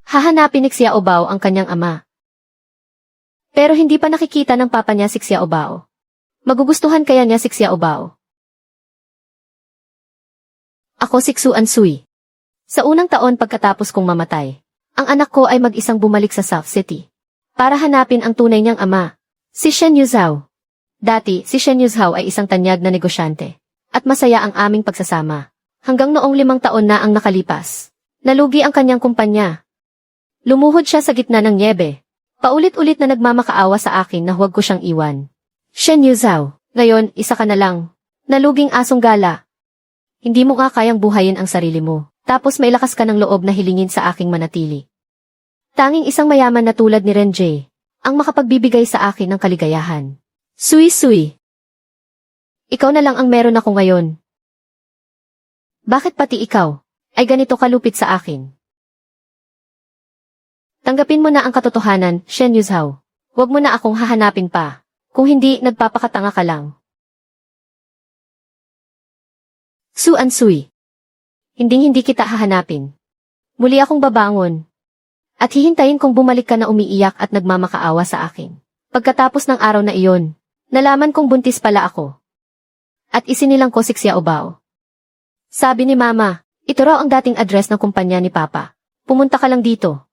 Hahanapin ni Xiaobao ang kanyang ama. Pero hindi pa nakikita ng papa niya si Xiaobao. Magugustuhan kaya niya si Xiaobao? Ako si Xuan Sui. Sa unang taon pagkatapos kong mamatay, ang anak ko ay mag-isang bumalik sa South City para hanapin ang tunay niyang ama, si Shen Yuzhao. Dati, si Shen Yuzhao ay isang tanyag na negosyante at masaya ang aming pagsasama. Hanggang noong 5 taon na ang nakalipas, nalugi ang kanyang kumpanya. Lumuhod siya sa gitna ng nyebe. Paulit-ulit na nagmamakaawa sa akin na huwag ko siyang iwan. Shen Yuzhao, ngayon, isa ka na lang. Naluging asong gala. Hindi mo nga kayang buhayin ang sarili mo, tapos may lakas ka ng loob na hilingin sa aking manatili. Tanging isang mayaman na tulad ni Renjie ang makapagbibigay sa akin ng kaligayahan. Sui. Ikaw na lang ang meron ako ngayon. Bakit pati ikaw ay ganito kalupit sa akin? Tanggapin mo na ang katotohanan, Shen Yuzhao. Huwag mo na akong hahanapin pa. Kung hindi, nagpapakatanga ka lang. Xuan Sui. Hinding-hindi kita hahanapin. Muli akong babangon. At hihintayin kong bumalik ka na umiiyak at nagmamakaawa sa akin. Pagkatapos ng araw na iyon, nalaman kong buntis pala ako. At isinilang ko si Xiaobao. Sabi ni Mama, ito raw ang dating address ng kumpanya ni Papa. Pumunta ka lang dito.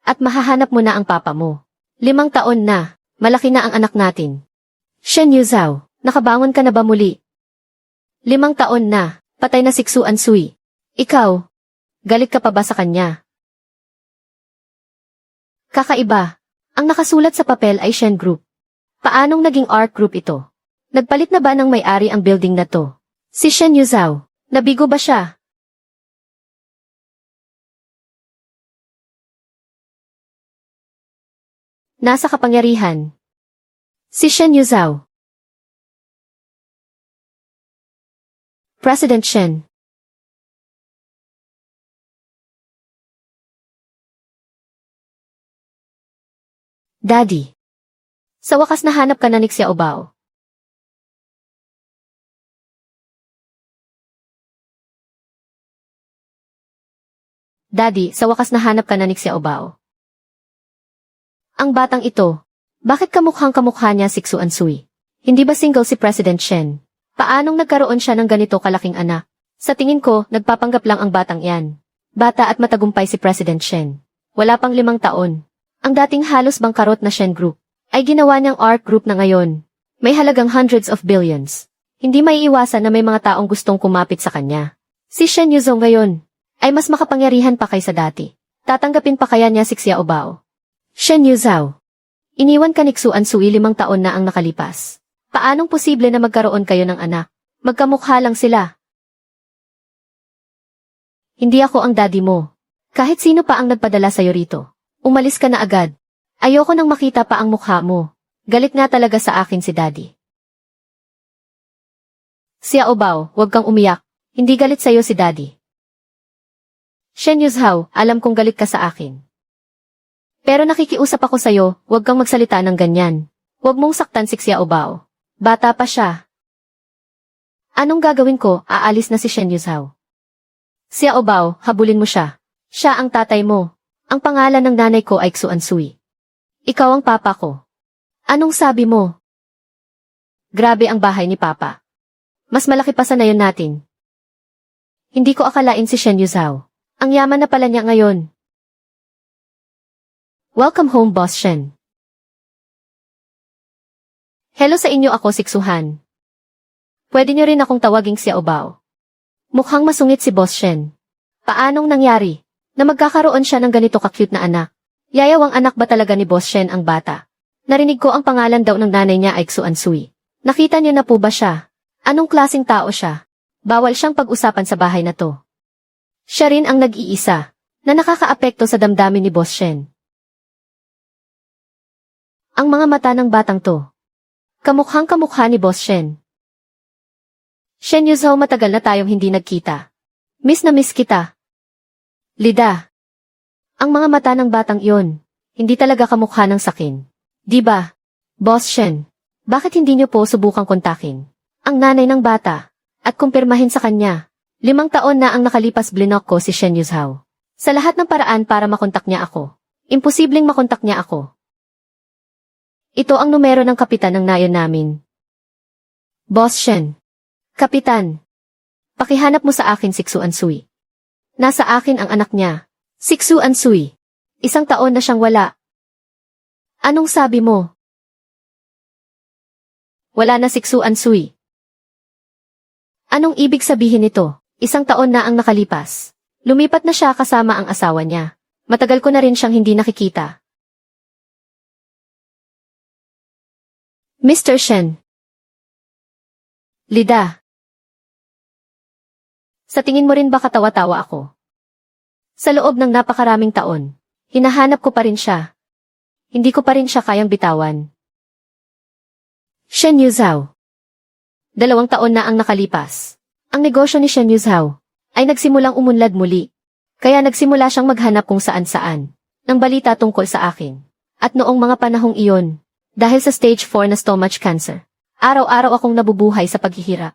At mahahanap mo na ang papa mo. 5 taon na, malaki na ang anak natin. Shen Yuzhao, nakabangon ka na ba muli? 5 taon na, patay na si Xuan Sui. Ikaw, galit ka pa ba sa kanya? Kakaiba, ang nakasulat sa papel ay Shen Group. Paanong naging Arc Group ito? Nagpalit na ba ng may-ari ang building na to? Si Shen Yuzhao, nabigo ba siya? Nasa kapangyarihan. Si Shen Yuzhao. President Shen. Daddy. Sa wakas nahanap ka na ni Xiaobao. Daddy, sa wakas nahanap ka na ni Xiaobao. Ang batang ito, bakit kamukhang-kamukha niya si Xuan Sui? Hindi ba single si President Shen? Paanong nagkaroon siya ng ganito kalaking anak? Sa tingin ko, nagpapanggap lang ang batang yan. Bata at matagumpay si President Shen. Wala pang 5 taon. Ang dating halos bangkarot na Shen Group ay ginawa niyang Arc Group na ngayon. May halagang hundreds of billions. Hindi maiiwasan na may mga taong gustong kumapit sa kanya. Si Shen Yuzhao ngayon ay mas makapangyarihan pa kaysa dati. Tatanggapin pa kaya niya si Xiaobao? Shen Yuzhao. Iniwan ka ni Xuan Sui 5 taon na ang nakalipas. Paanong posible na magkaroon kayo ng anak? Magkamukha lang sila. Hindi ako ang daddy mo. Kahit sino pa ang nagpadala sa'yo rito. Umalis ka na agad. Ayoko nang makita pa ang mukha mo. Galit nga talaga sa akin si daddy. Xiaobao, huwag kang umiyak. Hindi galit sa'yo si daddy. Shen Yuzhao, alam kong galit ka sa akin. Pero nakikiusap ako sa'yo, huwag kang magsalita ng ganyan. Huwag mong saktan si Xiaobao. Bata pa siya. Anong gagawin ko? Aalis na si Shen Yuzhao. Xiaobao, habulin mo siya. Siya ang tatay mo. Ang pangalan ng nanay ko ay Xuan Sui. Ikaw ang papa ko. Anong sabi mo? Grabe ang bahay ni Papa. Mas malaki pa sa nayon natin. Hindi ko akalain si Shen Yuzhao. Ang yaman na pala niya ngayon. Welcome home, Boss Shen. Hello sa inyo, ako si Xuan. Pwede niyo rin akong tawaging Xiaobao. Mukhang masungit si Boss Shen. Paanong nangyari na magkakaroon siya ng ganito ka-cute na anak? Yayawang anak ba talaga ni Boss Shen ang bata? Narinig ko ang pangalan daw ng nanay niya ay Xuan Sui. Nakita niyo na po ba siya? Anong klaseng tao siya? Bawal siyang pag-usapan sa bahay na to. Siya rin ang nag-iisa na nakakaapekto sa damdamin ni Boss Shen. Ang mga mata ng batang to. Kamukhang-kamukha ni Boss Shen. Shen Yuzhao, matagal na tayong hindi nagkita. Miss na miss kita. Lida. Ang mga mata ng batang iyon, hindi talaga kamukha ng sakin. Di ba? Boss Shen, bakit hindi niyo po subukang kontakin ang nanay ng bata at kumpirmahin sa kanya? 5 taon na ang nakalipas, blinok ko si Shen Yuzhao. Sa lahat ng paraan para makontak niya ako. Imposibleng makontak niya ako. Ito ang numero ng kapitan ng nayon namin. Boss Shen. Kapitan. Pakihanap mo sa akin si Xu Ansui. Nasa akin ang anak niya. Si Xu Ansui. 1 taon na siyang wala. Anong sabi mo? Wala na si Xu Ansui. Anong ibig sabihin nito? 1 taon na ang nakalipas. Lumipat na siya kasama ang asawa niya. Matagal ko na rin siyang hindi nakikita. Mr. Shen. Lida. Sa tingin mo rin ba katawa-tawa ako? Sa loob ng napakaraming taon, hinahanap ko pa rin siya. Hindi ko pa rin siya kayang bitawan. Shen Yuzhao. 2 taon na ang nakalipas. Ang negosyo ni Shen Yuzhao ay nagsimulang umunlad muli. Kaya nagsimula siyang maghanap kung saan-saan ng balita tungkol sa akin. At noong mga panahong iyon, dahil sa stage 4 na stomach cancer, araw-araw akong nabubuhay sa paghihirap.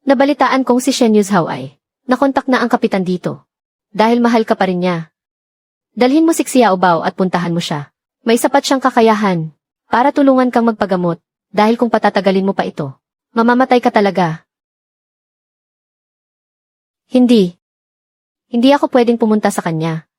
Nabalitaan kong si Shen Yuzhao ay nakontak na ang kapitan dito. Dahil mahal ka pa rin niya. Dalhin mo si Xiaobao at puntahan mo siya. May sapat siyang kakayahan para tulungan kang magpagamot dahil kung patatagalin mo pa ito, mamamatay ka talaga. Hindi. Hindi ako pwedeng pumunta sa kanya.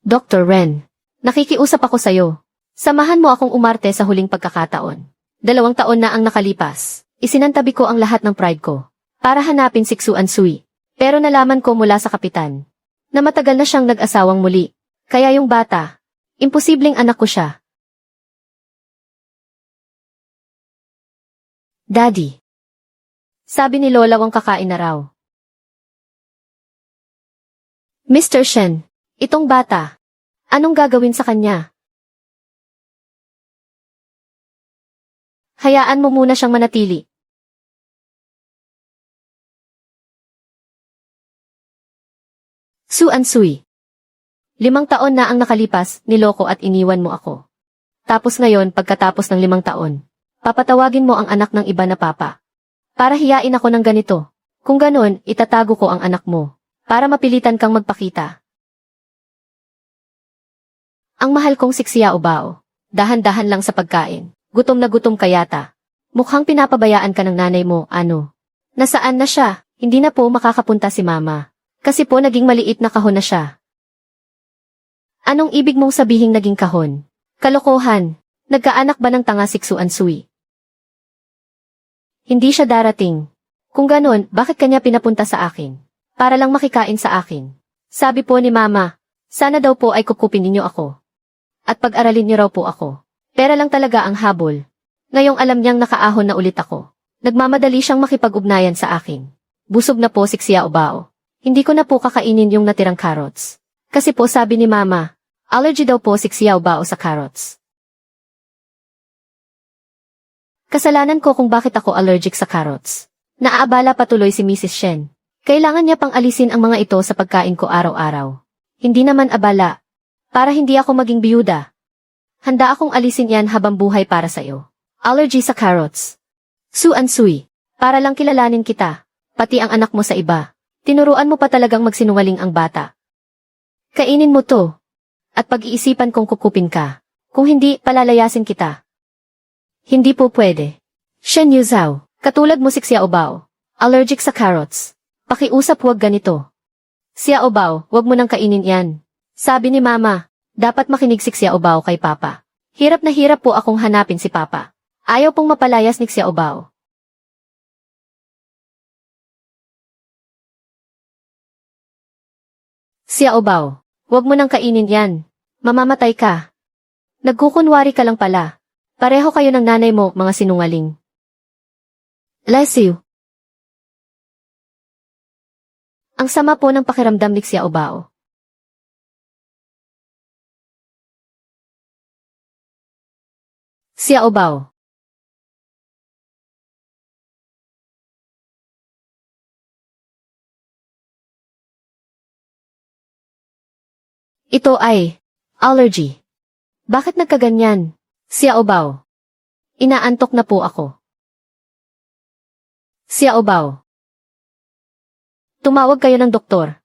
Dr. Ren, nakikiusap ako sa'yo. Samahan mo akong umarte sa huling pagkakataon. 2 taon na ang nakalipas. Isinantabi ko ang lahat ng pride ko para hanapin si Xu Ansui. Pero nalaman ko mula sa kapitan na matagal na siyang nag-asawang muli. Kaya yung bata, imposibleng anak ko siya. Daddy. Sabi ni Lola Wang kakain na raw. Mr. Shen, itong bata, anong gagawin sa kanya? Hayaan mo muna siyang manatili. Xu Ansui. 5 taon na ang nakalipas, niloko at iniwan mo ako. Tapos ngayon, pagkatapos ng 5 taon, papatawagin mo ang anak ng iba na papa. Para hiyain ako ng ganito. Kung ganon, itatago ko ang anak mo. Para mapilitan kang magpakita. Ang mahal kong si Xiaobao. Dahan-dahan lang sa pagkain. Gutom na gutom ka yata. Mukhang pinapabayaan ka ng nanay mo, ano? Nasaan na siya? Hindi na po makakapunta si mama. Kasi po naging maliit na kahon na siya. Anong ibig mong sabihing naging kahon? Kalokohan. Nagkaanak ba ng tanga si Xu Ansui? Hindi siya darating. Kung ganon, bakit kanya pinapunta sa akin? Para lang makikain sa akin. Sabi po ni mama, sana daw po ay kukupin ninyo ako. At pag-aralin niyo raw po ako. Pera lang talaga ang habol. Ngayong alam niyang nakaahon na ulit ako. Nagmamadali siyang makipag-ugnayan sa akin. Busog na po si Xiaobao. Hindi ko na po kakainin yung natirang carrots. Kasi po sabi ni mama, allergy daw po si Xiaobao sa carrots. Kasalanan ko kung bakit ako allergic sa carrots. Naaabala patuloy si Mrs. Shen. Kailangan niya pang alisin ang mga ito sa pagkain ko araw-araw. Hindi naman abala. Para hindi ako maging biyuda. Handa akong alisin yan habang buhay para sa'yo. Allergy sa carrots. Xu Ansui. Para lang kilalanin kita. Pati ang anak mo sa iba. Tinuruan mo pa talagang magsinungaling ang bata. Kainin mo to. At pag-iisipan kong kukupin ka. Kung hindi, palalayasin kita. Hindi po pwede. Shen Yuzhao. Katulad mo si Xiaobao. Allergic sa carrots. Pakiusap huwag ganito. Xiaobao, huwag mo nang kainin yan. Sabi ni mama, dapat makinig si Xiaobao kay papa. Hirap na hirap po akong hanapin si papa. Ayaw pong mapalayas ni Xiaobao. Xiaobao, huwag mo nang kainin yan. Mamamatay ka. Nagkukunwari ka lang pala. Pareho kayo ng nanay mo, mga sinungaling. Lesiu. Ang sama po ng pakiramdam ni Xiaobao. Xiaobao. Ito ay allergy. Bakit nagkaganyan? Xiaobao. Inaantok na po ako. Xiao Bao. Tumawag kayo ng doktor.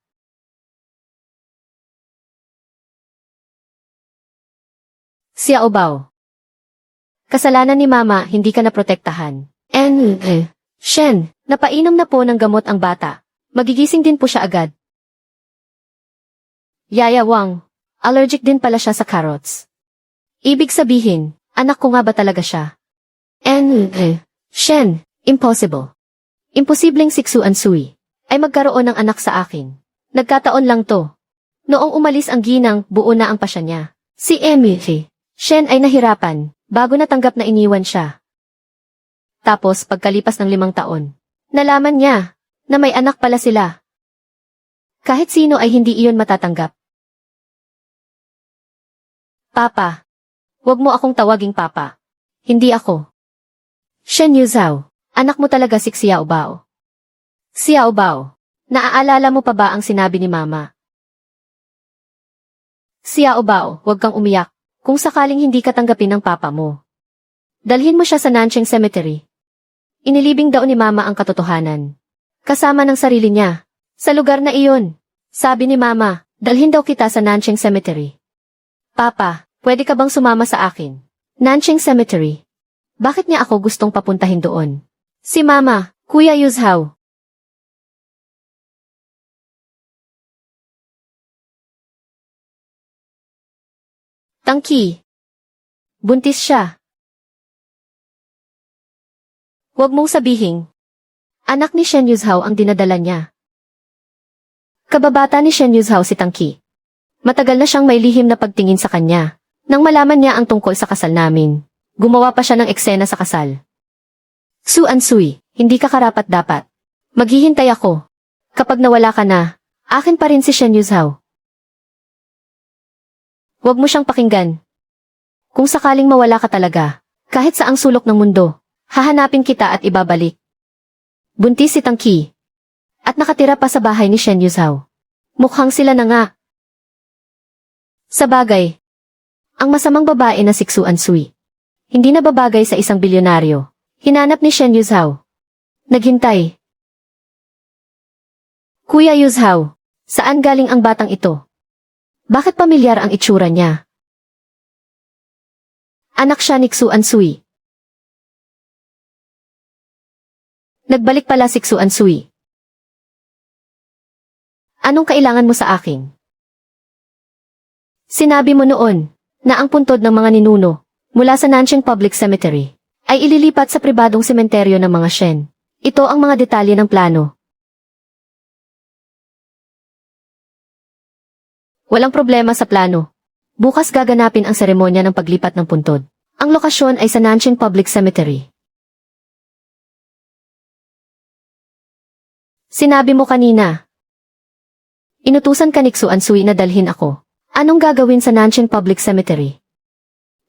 Xiao Bao. Kasalanan ni Mama, hindi ka naprotektahan. Shen, napainom na po ng gamot ang bata. Magigising din po siya agad. Yaya Wang, allergic din pala siya sa carrots. Ibig sabihin, anak ko nga ba talaga siya? Shen, impossible. Imposibleng si Xu Ansui ay magkaroon ng anak sa akin. Nagkataon lang to. Noong umalis ang ginang, buo na ang pasya niya. Si Emily. Shen ay nahirapan, bago natanggap na iniwan siya. Tapos pagkalipas ng 5 taon, nalaman niya na may anak pala sila. Kahit sino ay hindi iyon matatanggap. Papa. Huwag mo akong tawaging Papa. Hindi ako. Shen Yuzhao, anak mo talaga si Xiao Bao. Xiao Bao, naaalala mo pa ba ang sinabi ni Mama? Xiao Bao, huwag kang umiyak. Kung sakaling hindi ka tanggapin ng papa mo, dalhin mo siya sa Nancheng Cemetery. Inilibing daw ni Mama ang katotohanan. Kasama ng sarili niya. Sa lugar na iyon, sabi ni Mama, dalhin daw kita sa Nancheng Cemetery. Papa, pwede ka bang sumama sa akin? Nancheng Cemetery. Bakit niya ako gustong papuntahin doon? Si Mama, Kuya Yuzhao. Tangki. Buntis siya. Huwag mong sabihin. Anak ni Shen Yuzhao ang dinadala niya. Kababata ni Shen Yuzhao si Tangki. Matagal na siyang may lihim na pagtingin sa kanya. Nang malaman niya ang tungkol sa kasal namin, gumawa pa siya ng eksena sa kasal. Xu Ansui, hindi ka karapat-dapat. Maghihintay ako. Kapag nawala ka na, akin pa rin si Shen Yuzhao. Huwag mo siyang pakinggan. Kung sakaling mawala ka talaga, kahit saang sulok ng mundo, hahanapin kita at ibabalik. Buntis si Tangki. At nakatira pa sa bahay ni Shen Yuzhao. Mukhang sila na nga. Sa bagay, ang masamang babae na si Xu Ansui, hindi na babagay sa isang bilyonaryo. Hinanap ni Shen Yuzhao. Naghintay. Kuya Yuzhao, saan galing ang batang ito? Bakit pamilyar ang itsura niya? Anak siya ni Xu Ansui. Nagbalik pala si Xu Ansui. Anong kailangan mo sa akin? Sinabi mo noon na ang puntod ng mga ninuno mula sa Nancheng Public Cemetery ay ililipat sa pribadong sementeryo ng mga Shen. Ito ang mga detalye ng plano. Walang problema sa plano. Bukas gaganapin ang seremonya ng paglipat ng puntod. Ang lokasyon ay sa Nancheng Public Cemetery. Sinabi mo kanina. Inutusan ka ni Xu Ansui na dalhin ako. Anong gagawin sa Nancheng Public Cemetery?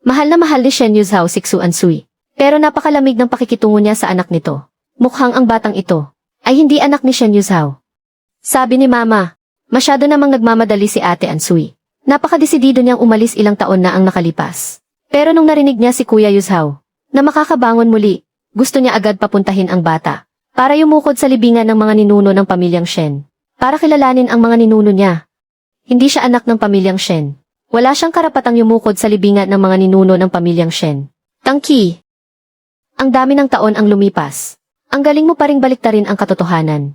Mahal na mahal ni Shen Yuzhao si Xu Ansui, pero napakalamig ng pakikitungo niya sa anak nito. Mukhang ang batang ito ay hindi anak ni Shen Yuzhao. Sabi ni Mama, masyado namang nagmamadali si Ate Ansui. Napakadesidido niyang umalis ilang taon na ang nakalipas. Pero nung narinig niya si Kuya Yuzhao na makakabangon muli, gusto niya agad papuntahin ang bata para yumukod sa libingan ng mga ninuno ng pamilyang Shen. Para kilalanin ang mga ninuno niya. Hindi siya anak ng pamilyang Shen. Wala siyang karapatang yumukod sa libingan ng mga ninuno ng pamilyang Shen. Tangki. Ang dami ng taon ang lumipas. Ang galing mo pa ring baliktarin ang katotohanan.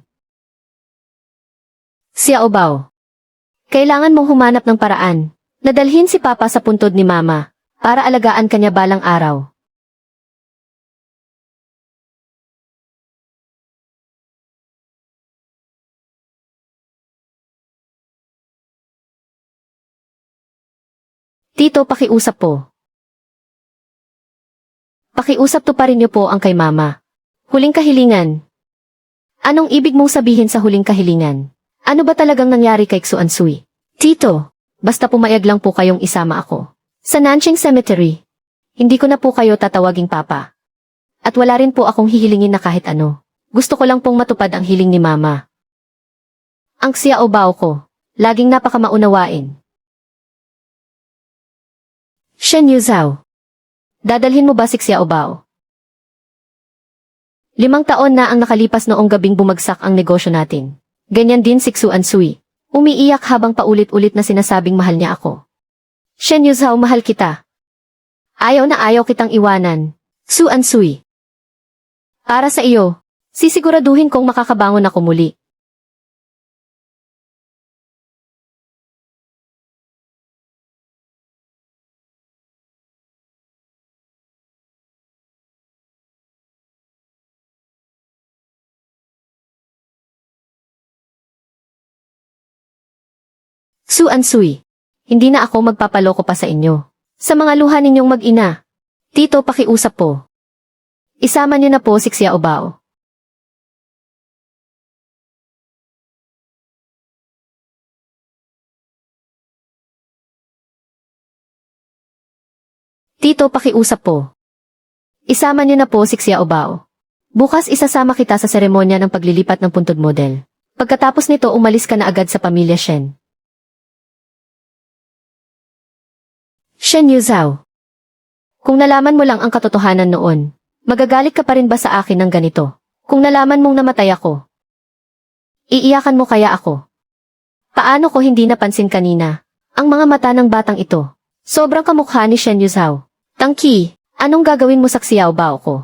Xiao Bao. Kailangan mong humanap ng paraan na dalhin si Papa sa puntod ni Mama para alagaan kanya balang araw. Tito, pakiusap po. Pakiusap to pa rin niyo po ang kay Mama. Huling kahilingan. Anong ibig mong sabihin sa huling kahilingan? Ano ba talagang nangyari kay Xu Ansui? Tito, basta pumayag lang po kayong isama ako sa Nancheng Cemetery. Hindi ko na po kayo tatawaging Papa. At wala rin po akong hihilingin na kahit ano. Gusto ko lang pong matupad ang hiling ni Mama. Ang Xiao Bao ko, laging napakamaunawain. Shen Yuzhao. Dadalhin mo ba si Xiao Bao? 5 taon na ang nakalipas noong gabing bumagsak ang negosyo natin. Ganyan din si Xuan Sui. Umiiyak habang paulit-ulit na sinasabing mahal niya ako. Shen Yuzhao, mahal kita. Ayaw na ayaw kitang iwanan. Xuan Sui. Para sa iyo, sisiguraduhin kong makakabangon ako muli. Xuan Sui. Hindi na ako magpapaloko pa sa inyo. Sa mga luha ninyong mag-ina. Tito, pakiusap po. Isama niyo na po si Xiao Bao. Tito, pakiusap po. Isama niyo na po si Xiao Bao. Bukas isasama kita sa seremonya ng paglilipat ng puntod model. Pagkatapos nito umalis ka na agad sa pamilya Shen. Shen Yuzhao. Kung nalaman mo lang ang katotohanan noon, magagalit ka pa rin ba sa akin ng ganito? Kung nalaman mong namatay ako, iiyakan mo kaya ako? Paano ko hindi napansin kanina? Ang mga mata ng batang ito. Sobrang kamukha ni Shen Yuzhao. Tangki, anong gagawin mo sa Xiao Bao ko?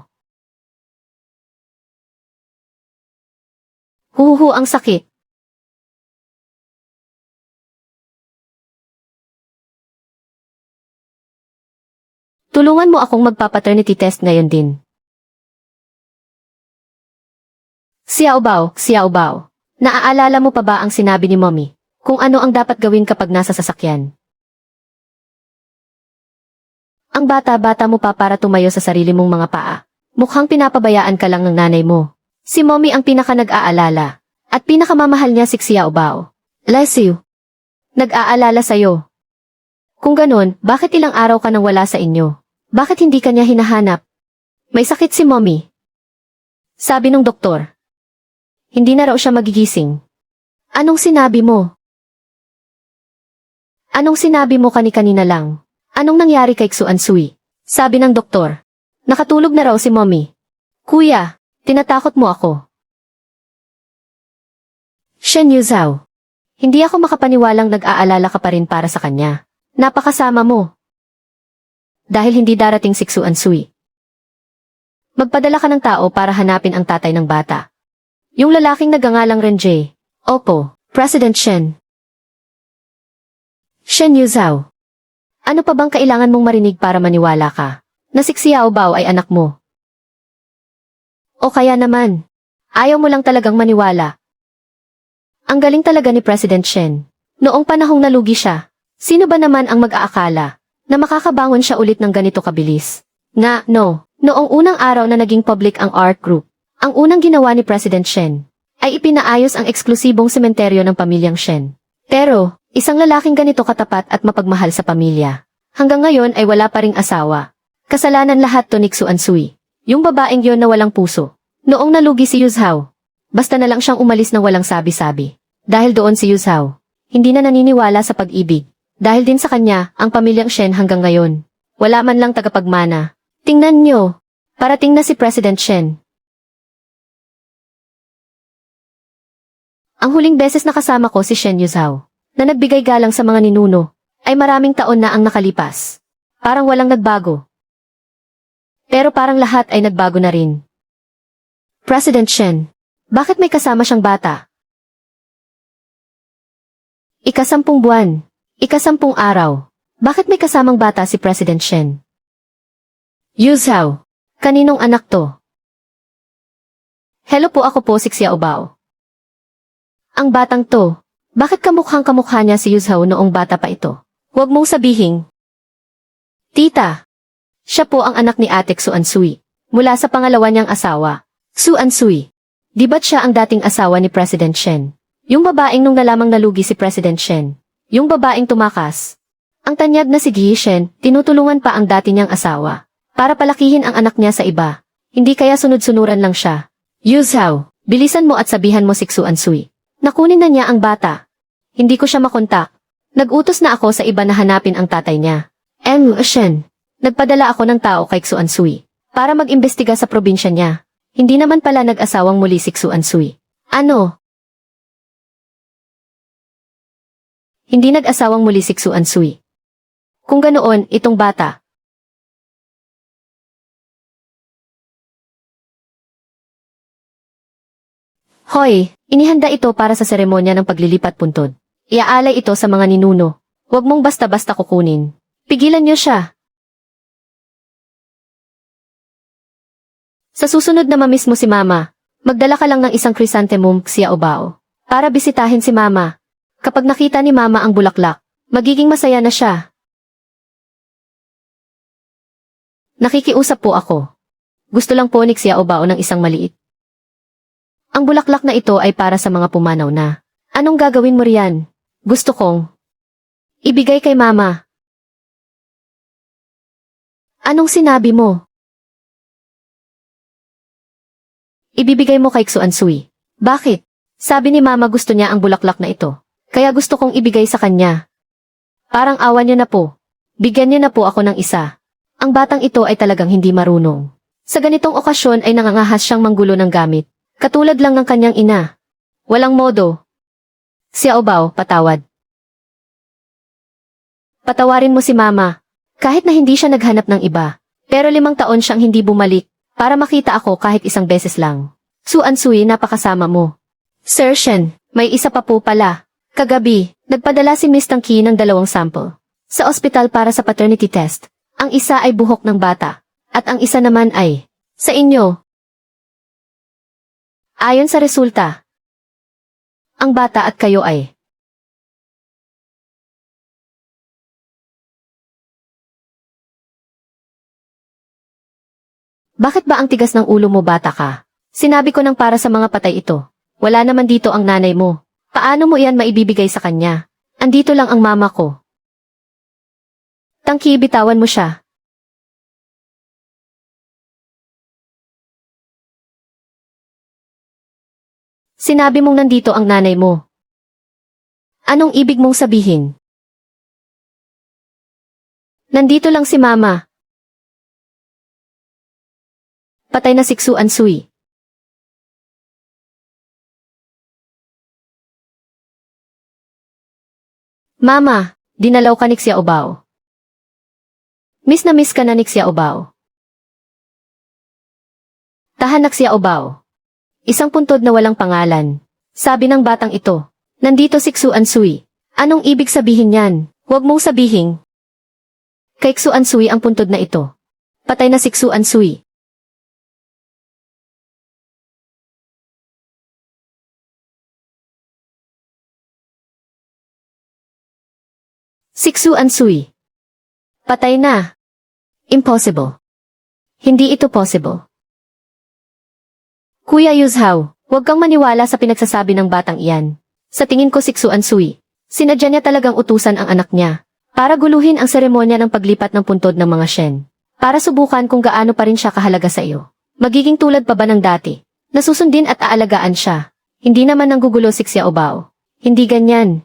Huhuhu, ang sakit. Tulungan mo akong magpa-paternity test ngayon din. Xiao Bao, naaalala mo pa ba ang sinabi ni Mommy? Kung ano ang dapat gawin kapag nasa sasakyan? Ang bata-bata mo pa para tumayo sa sarili mong mga paa. Mukhang pinapabayaan ka lang ng nanay mo. Si Mommy ang pinaka nag-aalala. At pinakamamahal niya si Xiao Bao. Leslie, nag-aalala sa'yo. Kung ganon, bakit ilang araw ka nang wala sa inyo? Bakit hindi kanya hinahanap? May sakit si Mommy. Sabi nung doktor. Hindi na raw siya magigising. Anong sinabi mo? Anong sinabi mo kanina lang? Anong nangyari kay Xuan Sui? Sabi ng doktor. Nakatulog na raw si Mommy. Kuya, tinatakot mo ako. Shen Yuzhao. Hindi ako makapaniwalang nag-aalala ka pa rin para sa kanya. Napakasama mo. Dahil hindi darating si Xuan Sui. Magpadala ka ng tao para hanapin ang tatay ng bata. Yung lalaking nagangalang Renjie. Opo, President Shen. Shen Yuzhao. Ano pa bang kailangan mong marinig para maniwala ka na si Xiao Bao ay anak mo? O kaya naman, ayaw mo lang talagang maniwala. Ang galing talaga ni President Shen. Noong panahong nalugi siya, sino ba naman ang mag-aakala na makakabangon siya ulit ng ganito kabilis? Noong unang araw na naging public ang art group, ang unang ginawa ni President Shen ay ipinaayos ang eksklusibong sementeryo ng pamilyang Shen. Pero, isang lalaking ganito katapat at mapagmahal sa pamilya, hanggang ngayon ay wala pa ring asawa. Kasalanan lahat to ni Xuan Sui, yung babaeng yon na walang puso. Noong nalugi si Yuzhao, basta na lang siyang umalis ng walang sabi-sabi. Dahil doon si Yuzhao, hindi na naniniwala sa pag-ibig. Dahil din sa kanya, ang pamilyang Shen hanggang ngayon, wala man lang tagapagmana. Tingnan nyo, parating na si President Shen. Ang huling beses nakasama ko si Shen Yuzhao, na nagbigay galang sa mga ninuno, ay maraming taon na ang nakalipas. Parang walang nagbago. Pero parang lahat ay nagbago na rin. President Shen, bakit may kasama siyang bata? 10 buwan. 10 araw. Bakit may kasamang bata si President Shen? Yuzhao, kaninong anak to? Hello po, ako po si Xiao Bao. Ang batang to, bakit kamukhang-kamukha niya si Yuzhao noong bata pa ito? Huwag mong sabihin. Tita, siya po ang anak ni Ate Xuan Sui, mula sa pangalawa niyang asawa, Xuan Sui. Di ba't siya ang dating asawa ni President Shen? Yung babaeng nung nalamang nalugi si President Shen. Yung babaeng tumakas. Ang tanyag na si Gi Shen, tinutulungan pa ang dati niyang asawa para palakihin ang anak niya sa iba. Hindi kaya sunod-sunuran lang siya. Yuzhao, bilisan mo at sabihan mo si Xuan Sui. Nakunin na niya ang bata. Hindi ko siya makontak. Nag-utos na ako sa iba na hanapin ang tatay niya. Shen, Nagpadala ako ng tao kay Xuan Sui para mag-imbestiga sa probinsya niya. Hindi naman pala nag-asawang muli si Xuan Sui. Ano? Hindi nag-asawang muli si Xuan Sui. Kung ganoon, itong bata. Hoy, inihanda ito para sa seremonya ng paglilipat puntod. Iaalay ito sa mga ninuno. Huwag mong basta-basta kukunin. Pigilan niyo siya. Sa susunod na mamiss mo si Mama, magdala ka lang ng isang chrysanthemum xiaobao para bisitahin si Mama. Kapag nakita ni Mama ang bulaklak, magiging masaya na siya. Nakikiusap po ako. Gusto lang po ni xiaobao ng isang maliit. Ang bulaklak na ito ay para sa mga pumanaw na. Anong gagawin mo riyan? Gusto kong ibigay kay Mama. Anong sinabi mo? Ibibigay mo kay Xuan Sui. Bakit? Sabi ni Mama gusto niya ang bulaklak na ito. Kaya gusto kong ibigay sa kanya. Parang awa niyo na po. Bigyan niyo na po ako ng isa. Ang batang ito ay talagang hindi marunong. Sa ganitong okasyon ay nangangahas siyang manggulo ng gamit. Katulad lang ng kanyang ina. Walang modo. Xiaobao, patawad. Patawarin mo si Mama. Kahit na hindi siya naghanap ng iba. Pero 5 taon siyang hindi bumalik. Para makita ako kahit isang beses lang. Xuan Sui, napakasama mo. Sir Shen, may isa pa po pala. Kagabi, nagpadala si Miss Tangki ng 2 sample. Sa ospital para sa paternity test. Ang isa ay buhok ng bata. At ang isa naman ay sa inyo. Ayon sa resulta, ang bata at kayo ay bakit ba ang tigas ng ulo mo, bata ka? Sinabi ko nang para sa mga patay ito. Wala naman dito ang nanay mo. Paano mo iyan maibibigay sa kanya? Andito lang ang mama ko. Tangki, bitawan mo siya. Sinabi mong nandito ang nanay mo. Anong ibig mong sabihin? Nandito lang si Mama. Patay na si Xuan Sui. Mama, dinalaw ka ni Xiaobao. Miss na miss ka na ni Xiaobao. Tahan na Xiaobao. Isang puntod na walang pangalan. Sabi ng batang ito. Nandito si Xuan Sui. Anong ibig sabihin niyan? Huwag mong sabihin. Kay Xuan Sui ang puntod na ito. Patay na si Xuan Sui. Si Xuan Sui. Patay na. Impossible. Hindi ito possible. Kuya Yuzhao, huwag kang maniwala sa pinagsasabi ng batang iyan. Sa tingin ko si Xuan Sui, sinadya niya talagang utusan ang anak niya para guluhin ang seremonya ng paglipat ng puntod ng mga Shen. Para subukan kung gaano pa rin siya kahalaga sa iyo. Magiging tulad pa ba ng dati? Nasusundin at aalagaan siya. Hindi naman nanggugulo si Xiaobao. Hindi ganyan.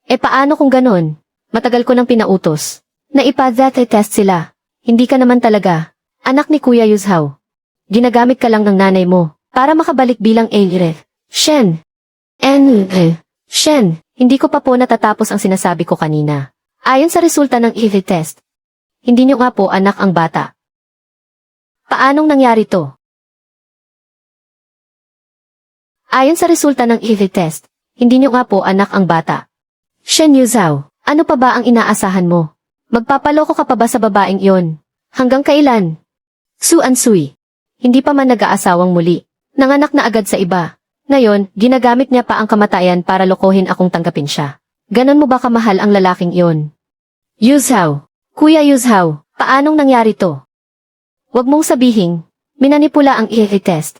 E paano kung ganon? Matagal ko nang pinautos. Na ipa-test sila. Hindi ka naman talaga anak ni Kuya Yuzhao. Ginagamit ka lang ng nanay mo para makabalik bilang heir. Shen. Shen, hindi ko pa po natatapos ang sinasabi ko kanina. Ayon sa resulta ng EV test, hindi niyo nga po anak ang bata. Paanong nangyari to? Ayon sa resulta ng EV test, hindi niyo nga po anak ang bata. Shen Yuzhao, ano pa ba ang inaasahan mo? Magpapaloko ka pa ba sa babaeng iyon? Hanggang kailan? Xuan Sui, hindi pa man nag-aasawang muli. Nanganak na agad sa iba. Ngayon, ginagamit niya pa ang kamatayan para lokohin akong tanggapin siya. Ganon mo ba kamahal ang lalaking iyon? Yuzhao, Kuya Yuzhao, paanong nangyari to? Huwag mong sabihin, minanipula ang EV test.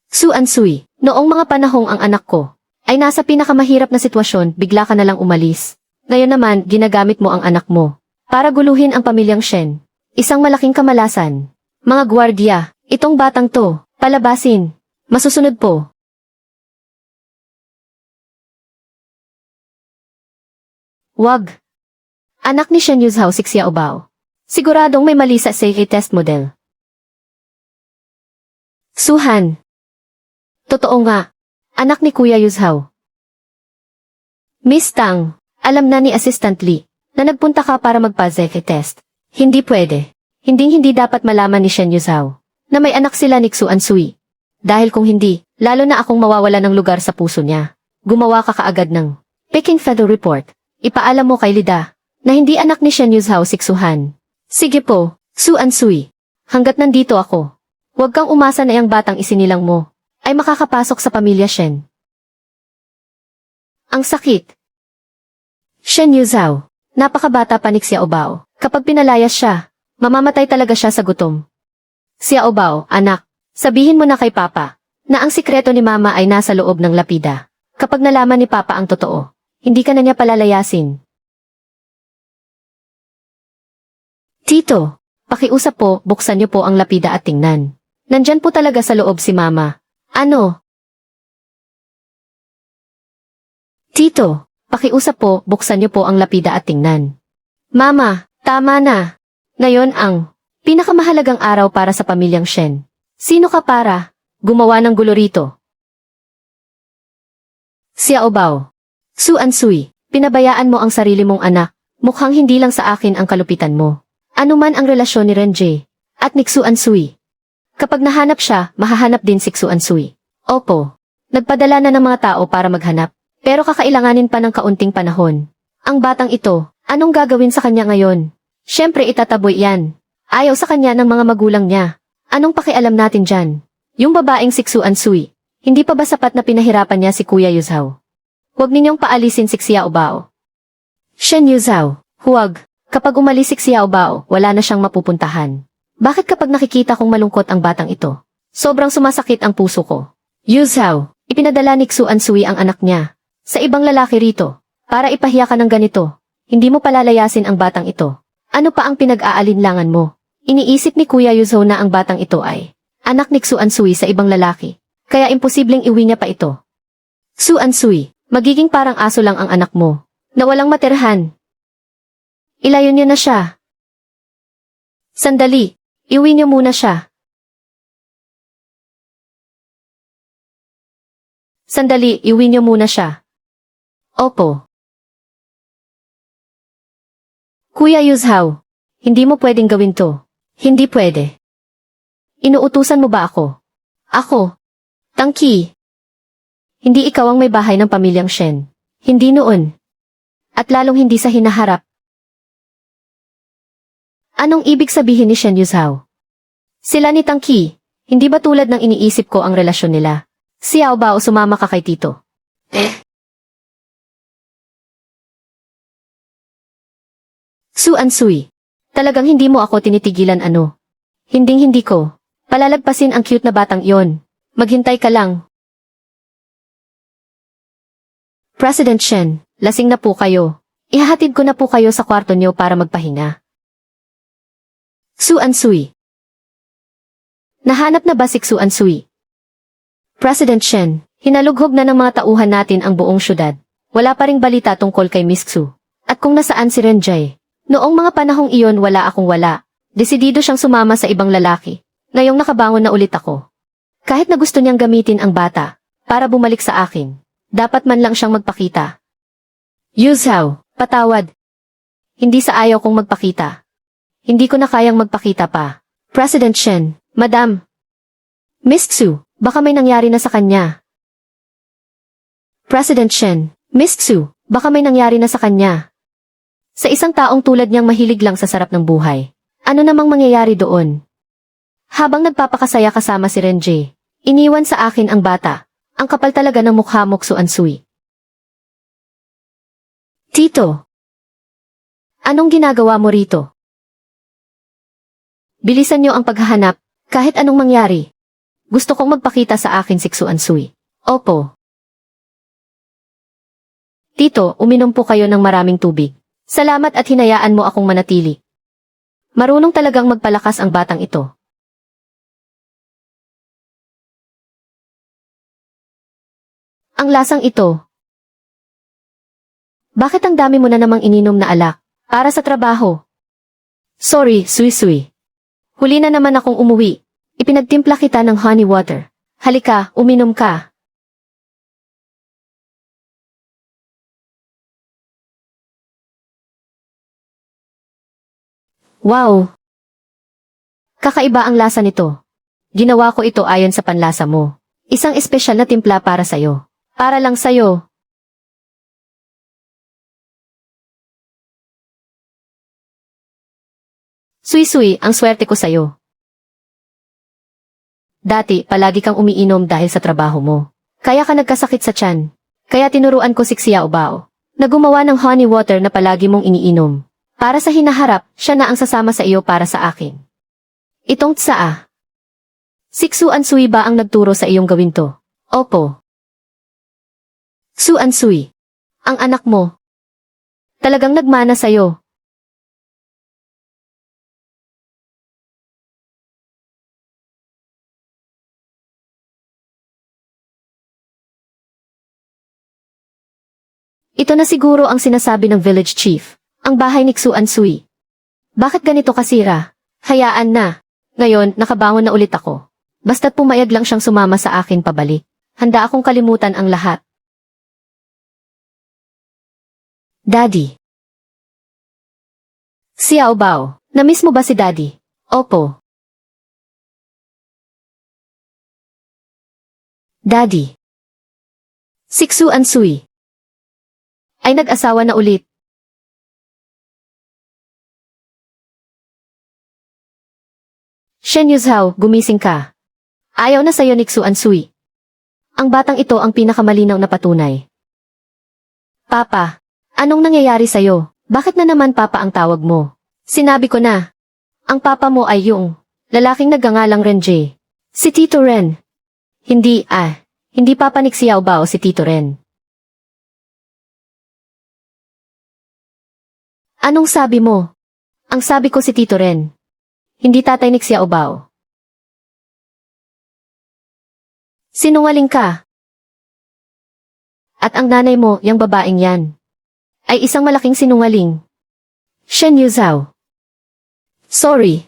Xuan Sui, noong mga panahong ang anak ko ay nasa pinakamahirap na sitwasyon, bigla ka nalang umalis. Ngayon naman, ginagamit mo ang anak mo para guluhin ang pamilyang Shen. Isang malaking kamalasan. Mga gwardiya, itong batang to, palabasin. Masusunod po. Wag. Anak ni Shen Yuzhao si Xiaobao. Siguradong may mali sa safety test model. Suhan. Totoo nga. Anak ni Kuya Yuzhao. Miss Tang, alam na ni Assistant Lee na nagpunta ka para magpa-safety test. Hindi pwede. Hindi dapat malaman ni Shen Yuzhao na may anak sila ni Xuan Sui. Dahil kung hindi, lalo na akong mawawala ng lugar sa puso niya. Gumawa ka kaagad ng Peking Feather Report. Ipaalam mo kay Lida na hindi anak ni Shen Yuzhao si Xuhan. Sige po, Xuan Sui. Hanggat nandito ako, huwag kang umasa na yung batang isinilang mo ay makakapasok sa pamilya Shen. Ang sakit. Shen Yuzhao, napakabata pa ni Xiaobao. Kapag pinalayas siya, mamamatay talaga siya sa gutom. Xiaobao, anak, sabihin mo na kay Papa na ang sikreto ni Mama ay nasa loob ng lapida. Kapag nalaman ni Papa ang totoo, hindi ka na niya palalayasin. Tito, pakiusap po, buksan niyo po ang lapida at tingnan. Nandyan po talaga sa loob si Mama. Ano? Tito, pakiusap po, buksan niyo po ang lapida at tingnan. Mama, tama na. Ngayon ang pinakamahalagang araw para sa pamilyang Shen. Sino ka para gumawa ng gulo rito? Xiaobao. Xuan Sui, pinabayaan mo ang sarili mong anak. Mukhang hindi lang sa akin ang kalupitan mo. Ano man ang relasyon ni Renjie at ni Xuan Sui. Kapag nahanap siya, mahahanap din si Xuan Sui. Opo, nagpadala na ng mga tao para maghanap. Pero kakailanganin pa ng kaunting panahon. Ang batang ito, anong gagawin sa kanya ngayon? Siyempre itataboy yan. Ayaw sa kanya ng mga magulang niya. Anong pakialam natin dyan? Yung babaeng si Xuan Sui, hindi pa ba sapat na pinahirapan niya si Kuya Yuzhao? Huwag ninyong paalisin si Xiaobao. Shen Yuzhao, huwag. Kapag umalis si Xiaobao, wala na siyang mapupuntahan. Bakit kapag nakikita kong malungkot ang batang ito, sobrang sumasakit ang puso ko? Yuzhao, ipinadala ni Xuan Sui ang anak niya sa ibang lalaki rito para ipahiya ka ng ganito. Hindi mo palalayasin ang batang ito. Ano pa ang pinag-aalinlangan mo? Iniisip ni Kuya Yuzhao na ang batang ito ay anak ni Xuan Sui sa ibang lalaki, kaya imposibleng iwi niya pa ito. Xuan Sui, magiging parang aso lang ang anak mo, na walang matirhan. Ilayo niyo na siya. Sandali, iwi niyo muna siya. Sandali, iwi niyo muna siya. Opo. Kuya Yuzhao, hindi mo pwedeng gawin to. Hindi pwede. Inuutusan mo ba ako? Ako. Tangki. Hindi ikaw ang may bahay ng pamilyang Shen. Hindi noon. At lalong hindi sa hinaharap. Anong ibig sabihin ni Shen Yuzhao? Sila ni Tangki, hindi ba tulad ng iniisip ko ang relasyon nila? Xiaobao, sumama ka kay Tito. Xuan Sui, talagang hindi mo ako tinitigilan ano? Hinding-hindi ko. Palalagpasin ang cute na batang iyon. Maghintay ka lang. President Shen, lasing na po kayo. Ihahatid ko na po kayo sa kwarto niyo para magpahinga. Xuan Sui. Nahanap na ba si Xuan Sui? President Shen, hinalughog na ng mga tauhan natin ang buong syudad. Wala pa ring balita tungkol kay Miss Xu. At kung nasaan si Renjie? Noong mga panahong iyon wala akong wala. Desidido siyang sumama sa ibang lalaki. Ngayong nakabangon na ulit ako. Kahit na gusto niyang gamitin ang bata para bumalik sa akin, dapat man lang siyang magpakita. Yuzhao, patawad. Hindi sa ayaw kong magpakita. Hindi ko na kayang magpakita pa. President Shen, Madam. Miss Xu, baka may nangyari na sa kanya. President Shen, Miss Xu, baka may nangyari na sa kanya. Sa isang taong tulad niyang mahilig lang sa sarap ng buhay, ano namang mangyayari doon? Habang nagpapakasaya kasama si Renjie, iniwan sa akin ang bata. Ang kapal talaga ng mukha mo, Xuan Sui. Tito, anong ginagawa mo rito? Bilisan niyo ang paghahanap, kahit anong mangyari. Gusto kong magpakita sa akin si Xuan Sui. Opo. Tito, uminom po kayo ng maraming tubig. Salamat at hinayaan mo akong manatili. Marunong talagang magpalakas ang batang ito. Ang lasang ito. Bakit ang dami mo na namang ininom na alak? Para sa trabaho. Sorry, Sui-Sui. Huli na naman akong umuwi. Ipinagtimpla kita ng honey water. Halika, uminom ka. Wow! Kakaiba ang lasa nito. Ginawa ko ito ayon sa panlasa mo. Isang espesyal na timpla para sa'yo. Para lang sa'yo. Sui-Sui, ang swerte ko sa'yo. Dati, palagi kang umiinom dahil sa trabaho mo. Kaya ka nagkasakit sa tiyan. Kaya tinuruan ko si Xiao Bao na gumawa ng honey water na palagi mong iniinom. Para sa hinaharap, siya na ang sasama sa iyo para sa akin. Itong tsaa. Siksuan Sui ba ang nagturo sa iyong gawin to? Opo. Suan Sui. Ang anak mo. Talagang nagmana sa'yo. Ito na siguro ang sinasabi ng village chief. Ang bahay ni Xuan Sui. Bakit ganito kasira? Hayaan na. Ngayon, nakabangon na ulit ako. Basta't pumayag lang siyang sumama sa akin pabalik. Handa akong kalimutan ang lahat. Daddy. Xiao Bao, na-miss mo ba si Daddy? Opo. Daddy. Siksuan Sui. Ay nag-asawa na ulit. Shen Yuzhao, gumising ka. Ayaw na sa'yo ni Xuan Sui. Ang batang ito ang pinakamalinaw na patunay. Papa, anong nangyayari sa'yo? Bakit na naman Papa ang tawag mo? Sinabi ko na. Ang Papa mo ay yung lalaking nagngangalang Renjie. Si Tito Ren. Hindi Papa ni Xiao Bao si Tito Ren. Anong sabi mo? Ang sabi ko si Tito Ren. Hindi tatay ni Xiao Bao. Sinungaling ka. At ang nanay mo, yung babaeng yan, ay isang malaking sinungaling. Shen Yuzhao. Sorry.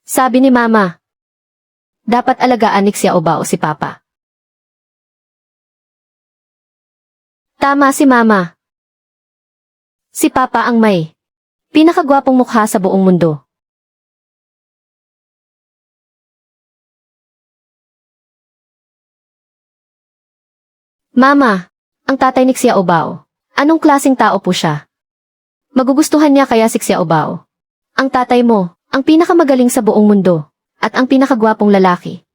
Sabi ni Mama. Dapat alagaan ni Xiao Bao si Papa. Tama si Mama. Si Papa ang may pinakagwapong mukha sa buong mundo. Mama, ang tatay ni Xiao Bao. Anong klaseng tao po siya? Magugustuhan niya kaya si Xiao Bao. Ang tatay mo, ang pinakamagaling sa buong mundo, at ang pinakagwapong lalaki.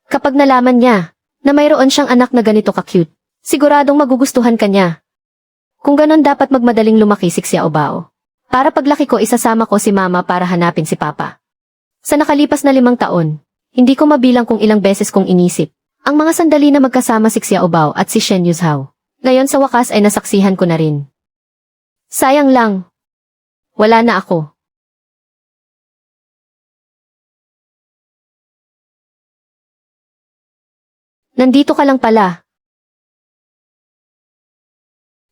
Kapag nalaman niya na mayroon siyang anak na ganito ka-cute, siguradong magugustuhan ka niya. Kung ganon dapat magmadaling lumaki si Xiao Bao. Para paglaki ko isasama ko si Mama para hanapin si Papa. Sa nakalipas na 5 taon, hindi ko mabilang kung ilang beses kong inisip ang mga sandali na magkasama si Xiao Bao at si Shen Yuzhao. Ngayon sa wakas ay nasaksihan ko na rin. Sayang lang. Wala na ako. Nandito ka lang pala.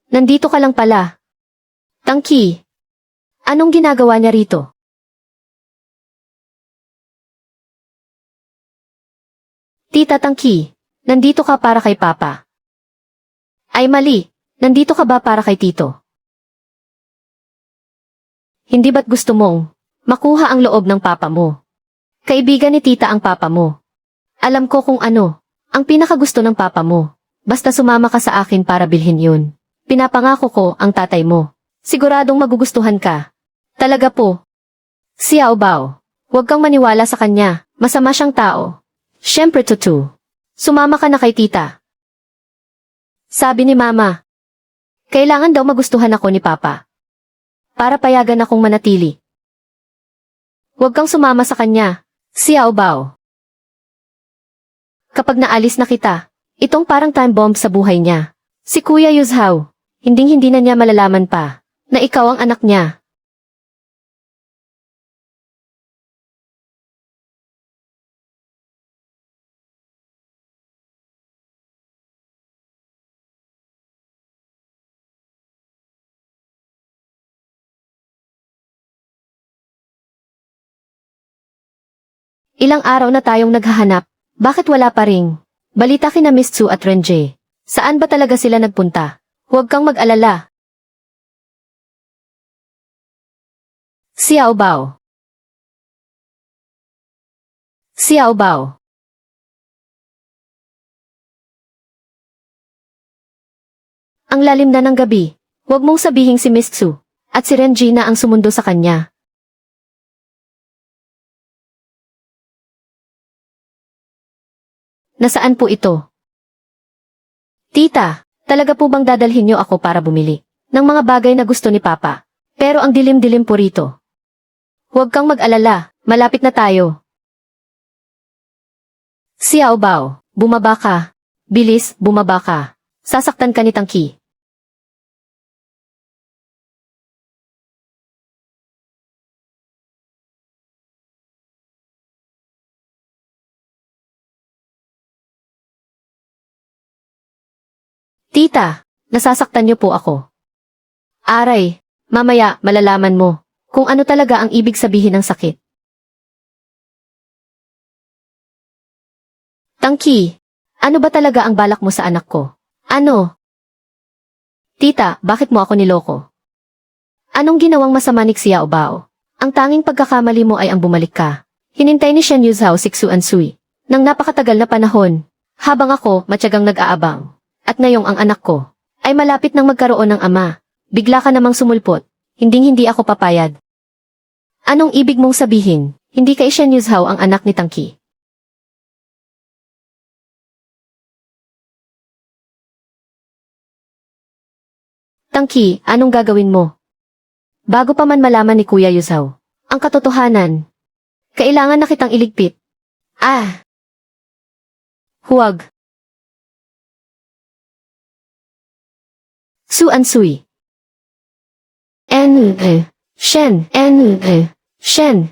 Nandito ka lang pala. Tangki. Anong ginagawa niya rito? Tita Tangki, nandito ka para kay Papa. Ay mali, nandito ka ba para kay Tito? Hindi ba't gusto mong makuha ang loob ng Papa mo? Kaibigan ni Tita ang Papa mo. Alam ko kung ano ang pinakagusto ng Papa mo. Basta sumama ka sa akin para bilhin yun. Pinapangako ko ang tatay mo. Siguradong magugustuhan ka. Talaga po. Xiao Bao, huwag kang maniwala sa kanya. Masama siyang tao. Siyempre tutu. Sumama ka na kay Tita. Sabi ni Mama. Kailangan daw magustuhan ako ni Papa. Para payagan akong manatili. Huwag kang sumama sa kanya. Xiao Bao. Kapag naalis na kita, itong parang time bomb sa buhay niya. Si Kuya Yuzhao. Hinding-hindi na niya malalaman pa na ikaw ang anak niya. Ilang araw na tayong naghahanap. Bakit wala pa ring? Balita kina Miss Tsu at Renjie. Saan ba talaga sila nagpunta? Huwag kang mag-alala. Xiao Bao. Xiao Bao. Ang lalim na ng gabi. Huwag mong sabihing si Miss Tsu at si Renjie na ang sumundo sa kanya. Nasaan po ito? Tita, talaga po bang dadalhin niyo ako para bumili ng mga bagay na gusto ni Papa? Pero ang dilim-dilim po rito. Huwag kang mag-alala, malapit na tayo. Xiao Bao, bumaba ka. Bilis, bumaba ka. Sasaktan ka ni Tangki. Tita, nasasaktan niyo po ako. Aray, mamaya malalaman mo kung ano talaga ang ibig sabihin ng sakit. Tangki, ano ba talaga ang balak mo sa anak ko? Ano? Tita, bakit mo ako niloko? Anong ginawang masama ni Xiao Bao? Ang tanging pagkakamali mo ay ang bumalik ka. Hinintay ni Shen Yuzhao Sixu Ansui nang napakatagal na panahon, habang ako matyagang nag-aabang. At ngayong ang anak ko ay malapit nang magkaroon ng ama. Bigla ka namang sumulpot. Hinding-hindi ako papayad. Anong ibig mong sabihin? Hindi kay Shen Yuzhao ang anak ni Tangki. Tangki, anong gagawin mo? Bago pa man malaman ni Kuya Yuzhao ang katotohanan, kailangan na kitang iligpit. Ah! Huwag. Su Ansui. Shen. Shen.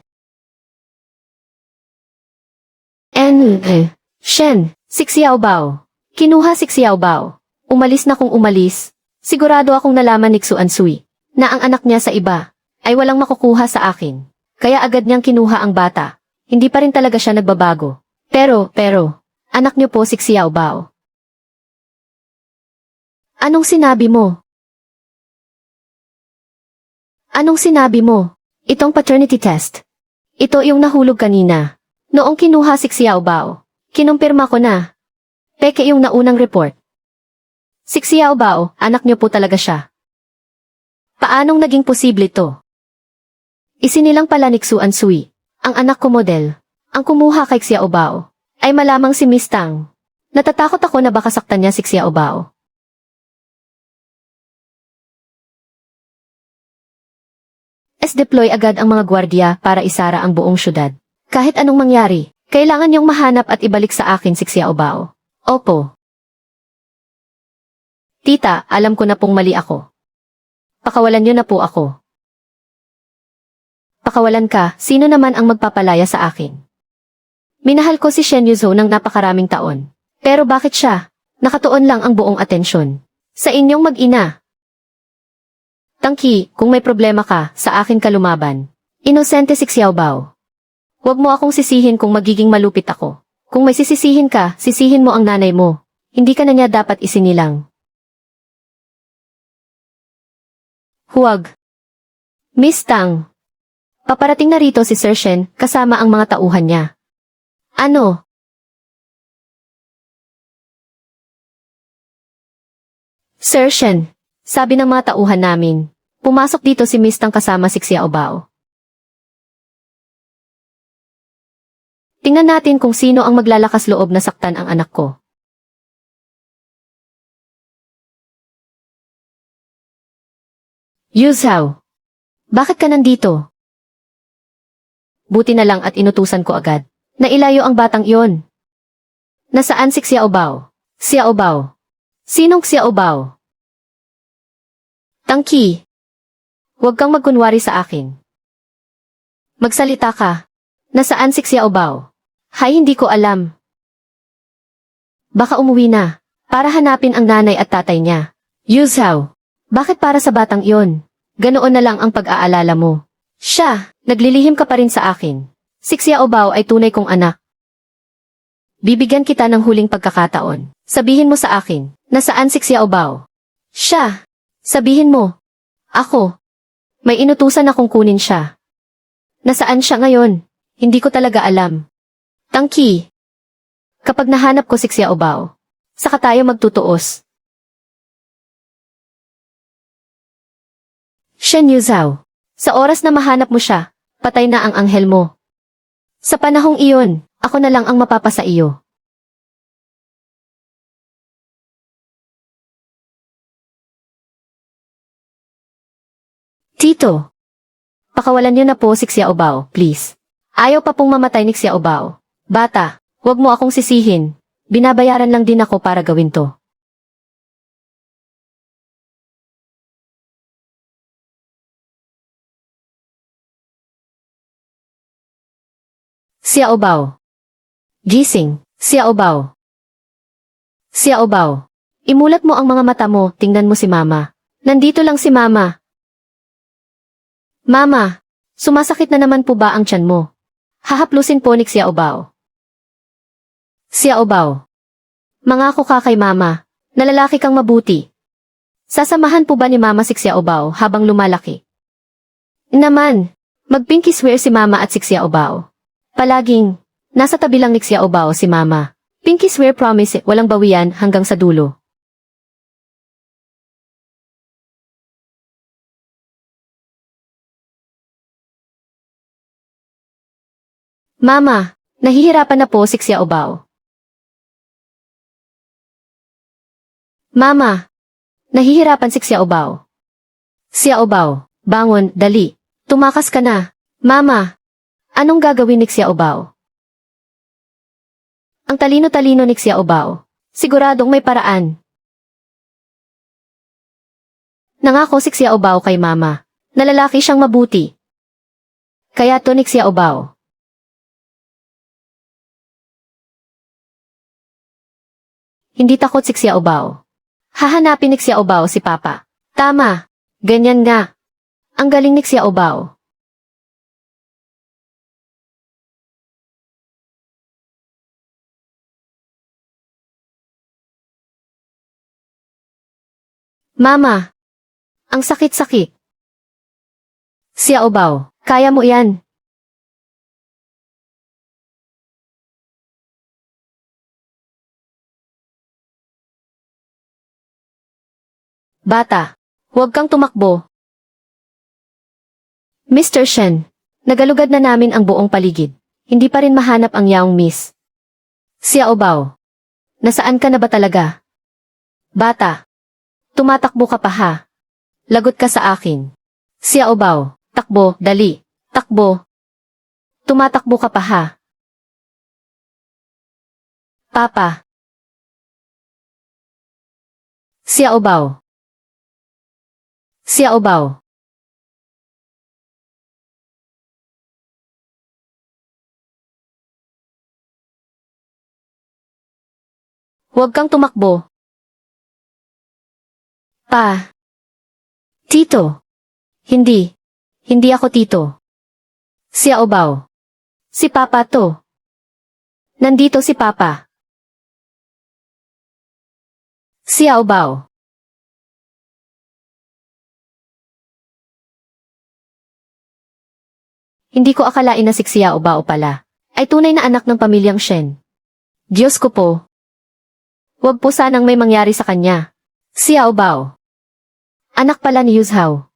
Shen. Si Xiao Bao. Kinuha si Xiao Bao. Umalis na kung umalis. Sigurado akong nalaman ni Su Ansui na ang anak niya sa iba ay walang makukuha sa akin. Kaya agad niyang kinuha ang bata. Hindi pa rin talaga siya nagbabago. Pero, anak niyo po si Xiao Bao. Anong sinabi mo? Anong sinabi mo? Itong paternity test. Ito yung nahulog kanina. Noong kinuha si Xiao Bao, kinumpirma ko na. Peke yung naunang report. Si Xiao Bao, anak niyo po talaga siya. Paanong naging posible to? Isinilang pala ni Su Ansui, ang anak ko model, ang kumuha kay Xiao Bao, ay malamang si Miss Tang. Natatakot ako na baka saktan niya si Xiao Bao. Deploy agad ang mga gwardiya para isara ang buong syudad. Kahit anong mangyari, kailangan niyong mahanap at ibalik sa akin si Xiao Bao. Opo. Tita, alam ko na pong mali ako. Pakawalan niyo na po ako. Pakawalan ka, sino naman ang magpapalaya sa akin? Minahal ko si Shen Yuzhou ng napakaraming taon. Pero bakit siya? Nakatuon lang ang buong atensyon sa inyong mag-ina. Tangki, kung may problema ka, sa akin ka lumaban. Inosente si Xiao Bao. Huwag mo akong sisihin kung magiging malupit ako. Kung may sisisihin ka, sisihin mo ang nanay mo. Hindi ka na niya dapat isinilang. Huwag. Miss Tang. Paparating na rito si Sir Shen kasama ang mga tauhan niya. Ano? Sir Shen. Sabi ng mga tauhan namin, pumasok dito si Miss Tang kasama si Xiao Bao. Tingnan natin kung sino ang maglalakas loob na saktan ang anak ko. Yuzhao, bakit ka nandito? Buti na lang at inutusan ko agad na ilayo ang batang iyon. Nasaan si Xiao Bao? Xiao Bao. Sinong Xiao Bao? Tangki, huwag kang magkunwari sa akin. Magsalita ka. Nasaan si Xiao Bao? Hay, hindi ko alam. Baka umuwi na, para hanapin ang nanay at tatay niya. Yuzhao, bakit para sa batang iyon? Ganoon na lang ang pag-aalala mo. Siya, naglilihim ka pa rin sa akin. Si Xiaobao ay tunay kong anak. Bibigyan kita ng huling pagkakataon. Sabihin mo sa akin, nasaan si Xiaobao? Siya. Sabihin mo. Ako. May inutusan akong kunin siya. Nasaan siya ngayon? Hindi ko talaga alam. Tangki. Kapag nahanap ko si Xiaobao, saka tayo magtutuos. Shen Yuzhao. Sa oras na mahanap mo siya, patay na ang anghel mo. Sa panahong iyon, ako na lang ang mapapasa iyo. Tito. Pakawalan niyo na po si Xiaobao, please. Ayaw pa pong mamatay ni Xiaobao. Bata, huwag mo akong sisihin. Binabayaran lang din ako para gawin to. Xiaobao. Gising, Xiaobao. Xiaobao. Imulat mo ang mga mata mo, tingnan mo si Mama. Nandito lang si Mama. Mama, sumasakit na naman po ba ang tiyan mo? Hahaplusin po ni Xiaobao. Xiaobao. Mangako ka kay Mama, na lalaki kang mabuti. Sasamahan po ba ni Mama si Xiaobao habang lumalaki? Naman, mag-pinky swear si Mama at si Xiaobao. Palaging, nasa tabi lang ni Xiaobao si Mama. Pinky swear promise, walang bawian hanggang sa dulo. Mama, nahihirapan na po si Xiaobao. Mama, nahihirapan si Xiaobao. Xiaobao, bangon, dali. Tumakas ka na. Mama, anong gagawin ni Xiaobao? Ang talino-talino ni Xiaobao. Siguradong may paraan. Nangako si Xiaobao kay Mama, na lalaki siyang mabuti. Kaya to ni Xiaobao. Hindi takot si Xiaobao. Hahanapin ni Xiaobao si Papa. Tama. Ganyan nga. Ang galing ni Xiaobao. Mama. Ang sakit-sakit. Xiaobao, kaya mo yan. Bata, huwag kang tumakbo. Mr. Shen, nagalugad na namin ang buong paligid. Hindi pa rin mahanap ang yaong miss. Xiaobao, nasaan ka na ba talaga? Bata, tumatakbo ka pa ha. Lagot ka sa akin. Xiaobao, takbo, dali, takbo. Tumatakbo ka pa ha. Papa. Xiaobao. Xiaobao. Huwag kang tumakbo. Pa. Tito. Hindi. Hindi ako tito. Xiaobao. Si Papa to. Nandito si Papa. Xiaobao. Hindi ko akalain na si Xiaobao pala ay tunay na anak ng pamilyang Shen. Diyos ko po. Huwag po sanang may mangyari sa kanya. Xiaobao. Anak pala ni Yuzhao.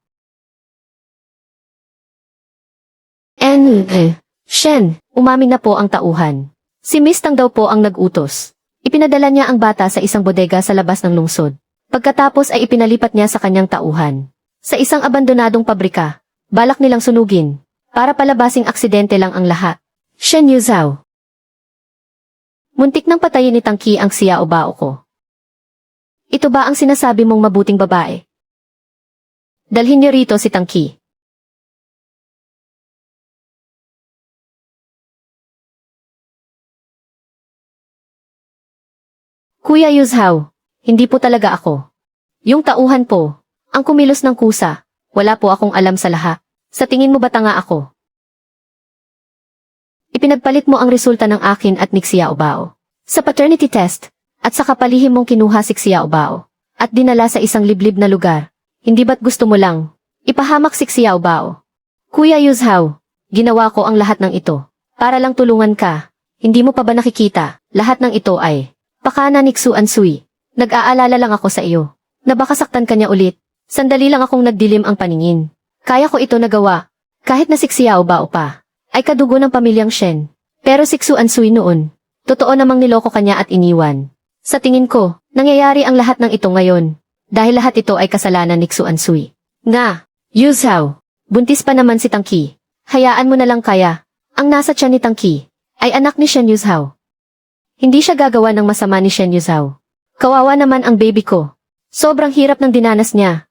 Shen, umamin na po ang tauhan. Si Miss Tang daw po ang nag-utos. Ipinadala niya ang bata sa isang bodega sa labas ng lungsod. Pagkatapos ay ipinalipat niya sa kanyang tauhan. Sa isang abandonadong pabrika, balak nilang sunugin, para palabasing aksidente lang ang lahat. Shen Yuzhao. Muntik nang patayin ni Tangki ang Xiaobao ko. Ito ba ang sinasabi mong mabuting babae? Dalhin niyo rito si Tangki. Kuya Yuzhao, hindi po talaga ako. Yung tauhan po, ang kumilos ng kusa, wala po akong alam sa lahat. Sa tingin mo ba tanga ako? Ipinagpalit mo ang resulta ng akin at ni Xiaobao sa paternity test, at sa kapalihim mong kinuha si Xiaobao at dinala sa isang liblib na lugar. Hindi ba't gusto mo lang ipahamak si Xiaobao? Kuya Yuzhao, ginawa ko ang lahat ng ito para lang tulungan ka. Hindi mo pa ba nakikita, lahat ng ito ay pakana ni Xu Ansui. Nag-aalala lang ako sa iyo na baka saktan ka niya ulit. Sandali lang akong nagdilim ang paningin. Kaya ko ito nagawa. Kahit na si Xiaobao pa ay kadugo ng pamilyang Shen. Pero si Xu Ansui noon, totoo namang niloko kanya at iniwan. Sa tingin ko, nangyayari ang lahat ng ito ngayon. Dahil lahat ito ay kasalanan ni Xu Ansui. Nga, Yuzhao, buntis pa naman si Tangqi. Hayaan mo na lang kaya. Ang nasa tiyan ni Tangqi ay anak ni Shen Yuzhao. Hindi siya gagawa ng masama ni Shen Yuzhao. Kawawa naman ang baby ko. Sobrang hirap ng dinanas niya.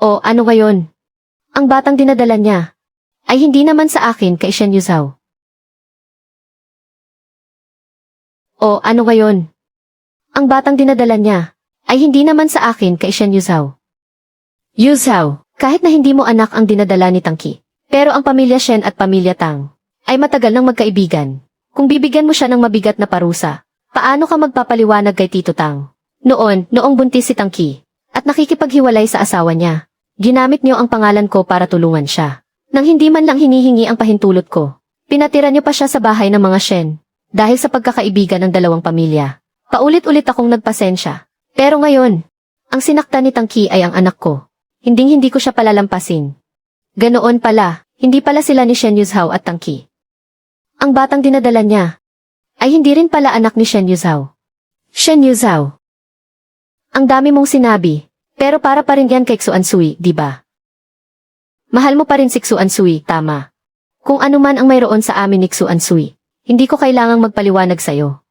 O ano ngayon? Ang batang dinadala niya ay hindi naman sa akin kay Shen Yuzhao. O ano ngayon? Ang batang dinadala niya ay hindi naman sa akin kay Shen Yuzhao. Yuzhao, kahit na hindi mo anak ang dinadala ni Tangqi, pero ang pamilya Shen at pamilya Tang ay matagal nang magkaibigan. Kung bibigyan mo siya ng mabigat na parusa, paano ka magpapaliwanag kay Tito Tang? Noong buntis si Tangqi at nakikipaghiwalay sa asawa niya, ginamit niyo ang pangalan ko para tulungan siya. Nang hindi man lang hinihingi ang pahintulot ko, pinatira niyo pa siya sa bahay ng mga Shen. Dahil sa pagkakaibigan ng dalawang pamilya, paulit-ulit akong nagpasensya. Pero ngayon, ang sinaktan ni Tangqi ay ang anak ko. Hinding-hindi ko siya palalampasin. Ganoon pala, hindi pala sila ni Shen Yuzhao at Tangqi. Ang batang dinadala niya ay hindi rin pala anak ni Shen Yuzhao. Shen Yuzhao. Ang dami mong sinabi, pero para pa rin yan kay Xu Ansui, di ba? Mahal mo pa rin si Xu Ansui, tama. Kung ano man ang mayroon sa amin ni Xu Ansui, hindi ko kailangang magpaliwanag sa'yo.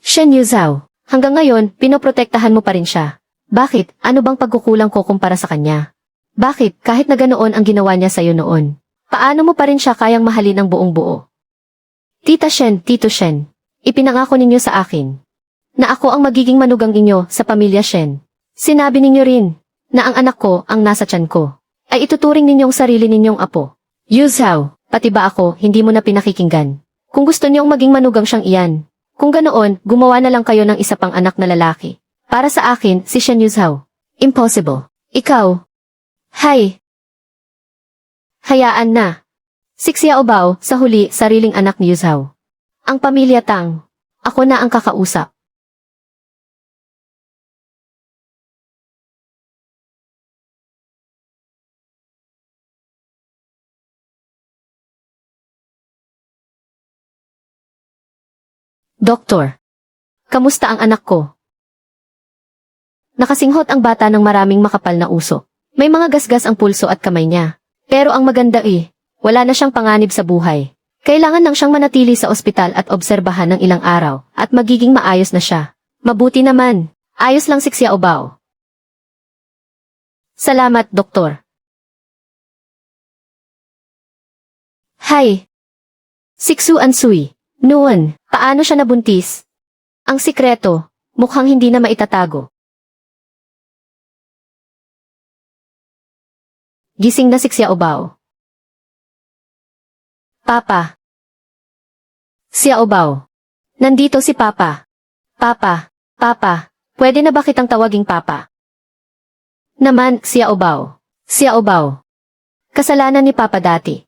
Shen Yuzhao, hanggang ngayon, pinoprotektahan mo pa rin siya. Bakit? Ano bang pagkukulang ko kumpara sa kanya? Bakit, kahit na ganoon ang ginawa niya sa'yo noon, paano mo pa rin siya kayang mahalin ng buong buo? Tita Shen, Tito Shen, ipinangako ninyo sa akin na ako ang magiging manugang inyo sa pamilya Shen. Sinabi ninyo rin na ang anak ko ang nasa tiyan ko ay ituturing ninyong sarili ninyong apo. Yuzhao, pati ba ako hindi mo na pinakikinggan? Kung gusto niyong maging manugang siyang iyan, kung ganoon, gumawa na lang kayo ng isa pang anak na lalaki. Para sa akin, si Shen Yuzhao. Impossible. Ikaw. Hay. Hayaan na. Si Xiaobao, sa huli, sariling anak ni Yuzhao. Ang pamilya Tang. Ako na ang kakausap. Doktor. Kamusta ang anak ko? Nakasinghot ang bata ng maraming makapal na uso. May mga gasgas ang pulso at kamay niya. Pero ang maganda wala na siyang panganib sa buhay. Kailangan nang siyang manatili sa ospital at obserbahan ng ilang araw at magiging maayos na siya. Mabuti naman. Ayos lang si Xiaobao. Salamat, Doktor. Hay. Si Xu Ansui. Noon, paano siya nabuntis? Ang sikreto, mukhang hindi na maitatago. Gising na si Xiaobao. Papa. Xiaobao. Nandito si Papa. Papa, Papa, pwede na ba kitang tawaging Papa? Naman, Xiaobao. Xiaobao. Kasalanan ni Papa dati.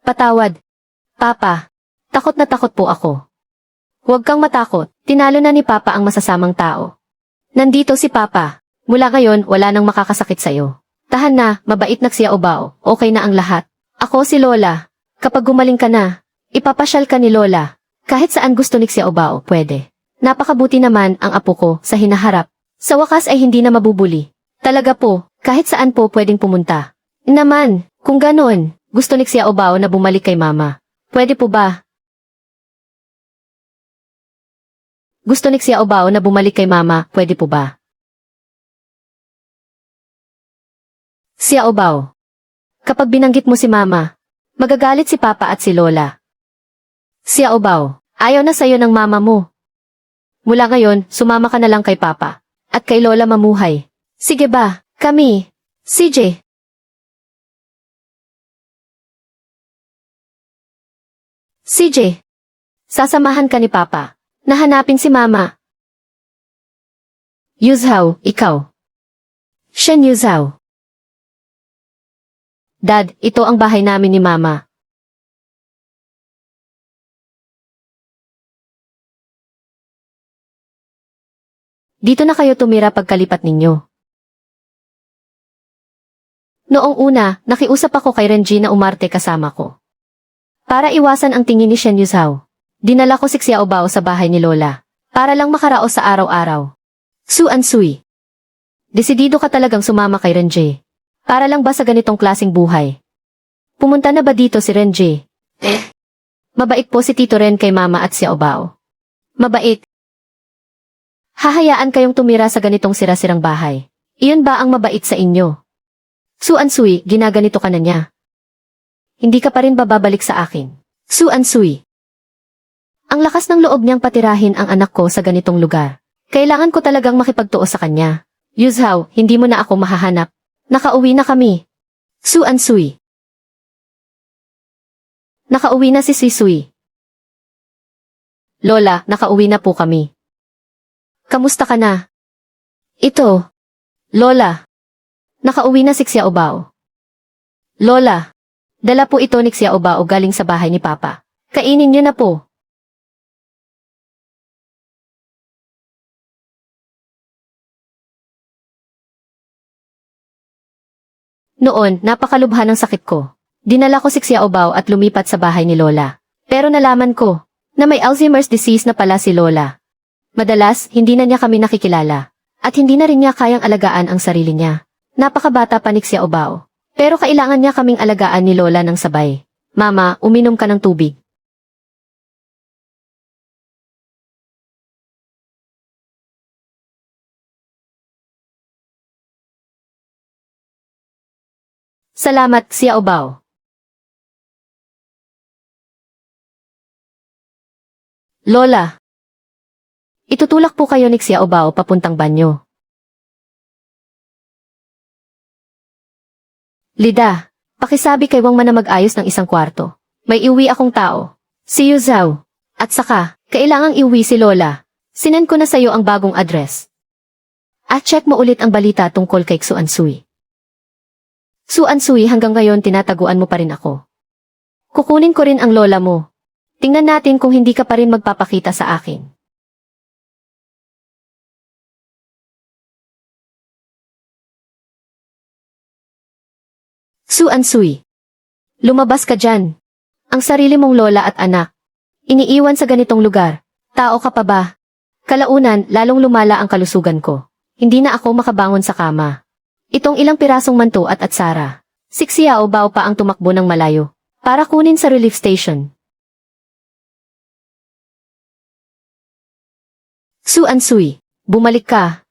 Patawad. Papa, takot na takot po ako. Huwag kang matakot, tinalo na ni Papa ang masasamang tao. Nandito si Papa. Mula ngayon, wala nang makakasakit sa'yo. Tahan na, mabait na Xiaobao, okay na ang lahat. Ako si Lola. Kapag gumaling ka na, ipapasyal ka ni Lola. Kahit saan gusto ni Xiaobao, pwede. Napakabuti naman ang apo ko sa hinaharap. Sa wakas ay hindi na mabubuli. Talaga po, kahit saan po pwedeng pumunta. Naman, kung ganon, gusto ni Xiaobao na bumalik kay Mama. Pwede po ba? Gusto ni Xiaobao na bumalik kay Mama, pwede po ba? Xiaobao. Kapag binanggit mo si Mama, magagalit si Papa at si Lola. Xiaobao, ayaw na sa'yo ng mama mo. Mula ngayon, sumama ka na lang kay Papa. At kay Lola mamuhay. Sige ba, kami, CJ. CJ, sasamahan ka ni Papa. Nahanapin si Mama. Yuzhao, ikaw. Shen Yuzhao. Dad, ito ang bahay namin ni Mama. Dito na kayo tumira pagkalipat ninyo. Noong una, nakiusap ako kay Renji na umarte kasama ko. Para iwasan ang tingin ni Shen Yuzhao, dinala ko si Xiaobao sa bahay ni Lola, para lang makaraos sa araw-araw. Su Ansui. Desidido ka talagang sumama kay Renji. Para lang ba sa ganitong klaseng buhay? Pumunta na ba dito si Renji? Mabait po si Tito Ren kay Mama at Xiaobao. Mabait. Hahayaan kayong tumira sa ganitong sira-sirang bahay. Iyon ba ang mabait sa inyo? Su Ansui, ginaganito ka na niya. Hindi ka pa rin bababalik sa akin. Su Ansui. Ang lakas ng loob niyang patirahin ang anak ko sa ganitong lugar. Kailangan ko talagang makipagtuo sa kanya. Yuzhao, hindi mo na ako mahahanap. Nakauwi na kami. Su Ansui. Nakauwi na si Sisui. Lola, nakauwi na po kami. Kamusta ka na? Ito. Lola. Nakauwi na si Xiaobao. Lola. Dala po ito ni Xiaobao galing sa bahay ni Papa. Kainin niyo na po. Noon, napakalubha ng sakit ko. Dinala ko si Xiaobao at lumipat sa bahay ni Lola. Pero nalaman ko na may Alzheimer's disease na pala si Lola. Madalas, hindi na niya kami nakikilala. At hindi na rin niya kayang alagaan ang sarili niya. Napakabata pa ni Xiaobao. Pero kailangan niya kaming alagaan ni Lola ng sabay. Mama, uminom ka ng tubig. Salamat, Xiaobao. Lola. Itutulak po kayo ni Xiaobao papuntang banyo. Lida, pakisabi kay Wang Man na mag-ayos ng isang kwarto. May iuwi akong tao. Si Yuzhao. At saka, kailangang iuwi si Lola. Sinend ko na sa'yo ang bagong address. At check mo ulit ang balita tungkol kay Su Ansui. Su Ansui, hanggang ngayon tinataguan mo pa rin ako. Kukunin ko rin ang lola mo. Tingnan natin kung hindi ka pa rin magpapakita sa akin. Su Ansui. Lumabas ka dyan. Ang sarili mong lola at anak. Iniiwan sa ganitong lugar. Tao ka pa ba? Kalaunan, lalong lumala ang kalusugan ko. Hindi na ako makabangon sa kama. Itong ilang pirasong manto at atsara. Si Xiaobao pa ang tumakbo ng malayo. Para kunin sa relief station. Su Ansui. Bumalik ka.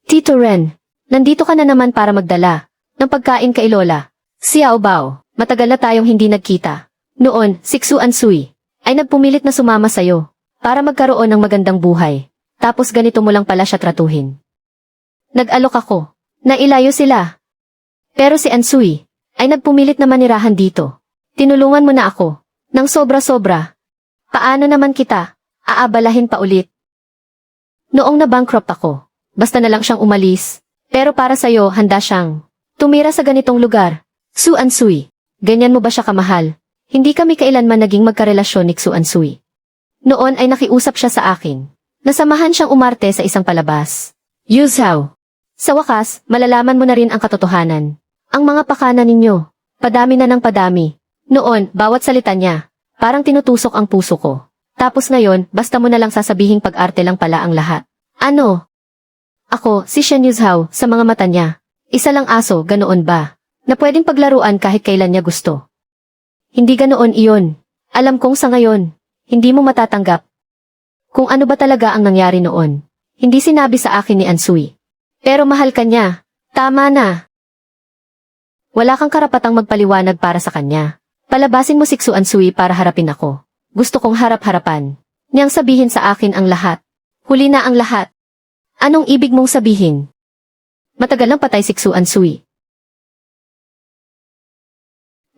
Tito Ren. Nandito ka na naman para magdala ng pagkain kay Lola. Xiaobao, matagal na tayong hindi nagkita. Noon, si Su Ansui ay nagpumilit na sumama sa'yo para magkaroon ng magandang buhay. Tapos ganito mo lang pala siya tratuhin. Nag-alok ako. Nailayo sila. Pero si Ansui ay nagpumilit na manirahan dito. Tinulungan mo na ako. Nang sobra-sobra. Paano naman kita aabalahin pa ulit? Noong na-bankrupt ako, basta na lang siyang umalis. Pero para sa'yo, handa siyang tumira sa ganitong lugar. Su Ansui, ganyan mo ba siya kamahal? Hindi kami kailanman naging magkarelasyon ni Su Ansui. Noon ay nakiusap siya sa akin. Nasamahan siyang umarte sa isang palabas. Yuzhao. Sa wakas, malalaman mo na rin ang katotohanan. Ang mga pakana ninyo, padami na ng padami. Noon, bawat salita niya, parang tinutusok ang puso ko. Tapos ngayon, basta mo na lang sasabihing pag-arte lang pala ang lahat. Ano? Ako, si Shen Yuzhao, sa mga mata niya. Isa lang aso, ganoon ba? Na pwedeng paglaruan kahit kailan niya gusto. Hindi ganoon iyon. Alam kong sa ngayon, hindi mo matatanggap. Kung ano ba talaga ang nangyari noon. Hindi sinabi sa akin ni Ansui. Pero mahal ka niya. Tama na. Wala kang karapatang magpaliwanag para sa kanya. Palabasin mo si Su Ansui para harapin ako. Gusto kong harap-harapan. Niyang sabihin sa akin ang lahat. Huli na ang lahat. Anong ibig mong sabihin? Matagal lang patay si Su Ansui.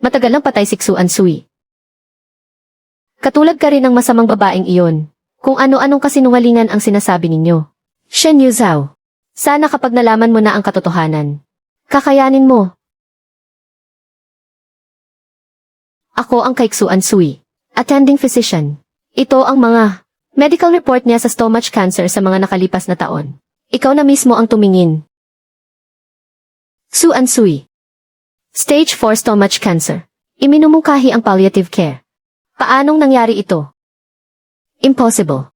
Matagal lang patay si Su Ansui. Katulad ka rin ng masamang babaeng iyon. Kung ano-anong kasinungalingan ang sinasabi ninyo. Shen Yuzhao. Sana kapag nalaman mo na ang katotohanan, kakayanin mo. Ako ang Kaiksuan Sui, attending physician. Ito ang mga medical report niya sa stomach cancer sa mga nakalipas na taon. Ikaw na mismo ang tumingin. Xuan Sui. Stage 4 stomach cancer. Iminumungkahi ang palliative care. Paanong nangyari ito? Impossible.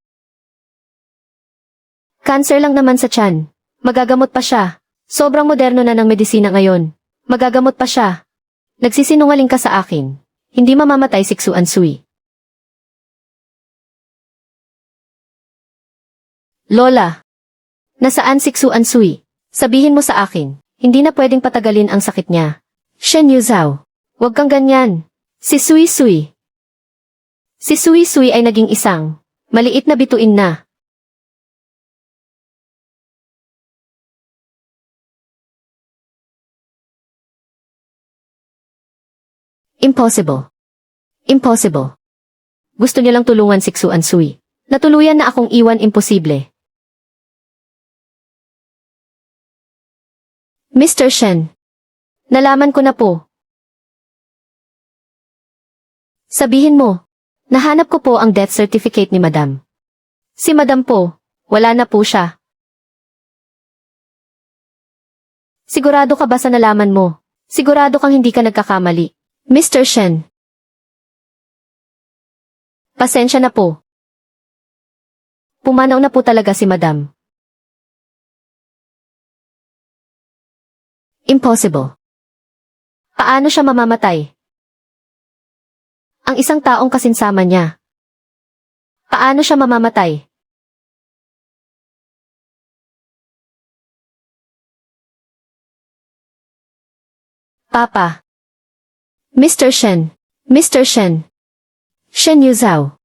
Cancer lang naman sa tiyan. Magagamot pa siya. Sobrang moderno na ng medisina ngayon. Magagamot pa siya. Nagsisinungaling ka sa akin. Hindi mamamatay si Xuan Sui. Lola. Nasaan si Xuan Sui? Sabihin mo sa akin. Hindi na pwedeng patagalin ang sakit niya. Shen Yuzhao. Huwag kang ganyan. Si Sui Sui. Si Sui Sui ay naging isang maliit na bituin na. Impossible. Impossible. Gusto niyo lang tulungan si Xuan Sui. Natuluyan na akong iwan imposible. Mr. Shen. Nalaman ko na po. Sabihin mo. Nahanap ko po ang death certificate ni Madam. Si Madam po, wala na po siya. Sigurado ka ba sa nalaman mo? Sigurado kang hindi ka nagkakamali. Mr. Shen. Pasensya na po. Pumanaw na po talaga si Madam. Impossible. Paano siya mamamatay? Ang isang taong kasinsama niya. Paano siya mamamatay? Papa. Mr. Shen. Mr. Shen. Shen Yuzhao.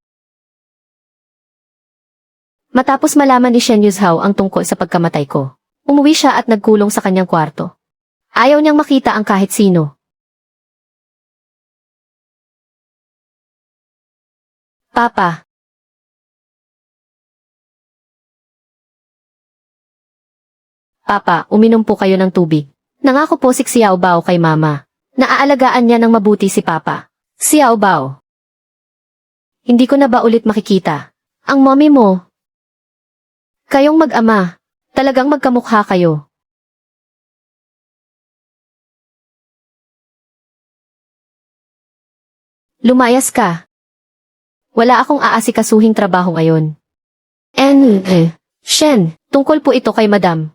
Matapos malaman ni Shen Yuzhao ang tungkol sa pagkamatay ko, umuwi siya at nagkulong sa kanyang kwarto. Ayaw niyang makita ang kahit sino. Papa. Papa, uminom po kayo ng tubig. Nangako po si Xiao Bao kay Mama. Naaalagaan niya ng mabuti si Papa. Xiao Bao. Hindi ko na ba ulit makikita? Ang mommy mo. Kayong mag-ama. Talagang magkamukha kayo. Lumayas ka. Wala akong aasikasuhing trabaho ngayon. Shen, tungkol po ito kay Madam.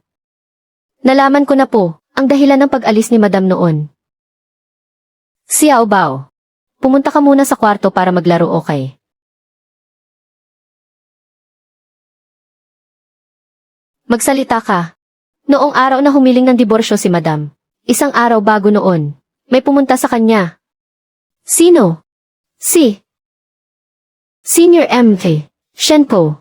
Nalaman ko na po, ang dahilan ng pag-alis ni Madam noon. Xiao Bao, pumunta ka muna sa kwarto para maglaro, okay? Magsalita ka. Noong araw na humiling ng diborsyo si Madam, isang araw bago noon, may pumunta sa kanya. Sino? Si Senior MK, Shen Po.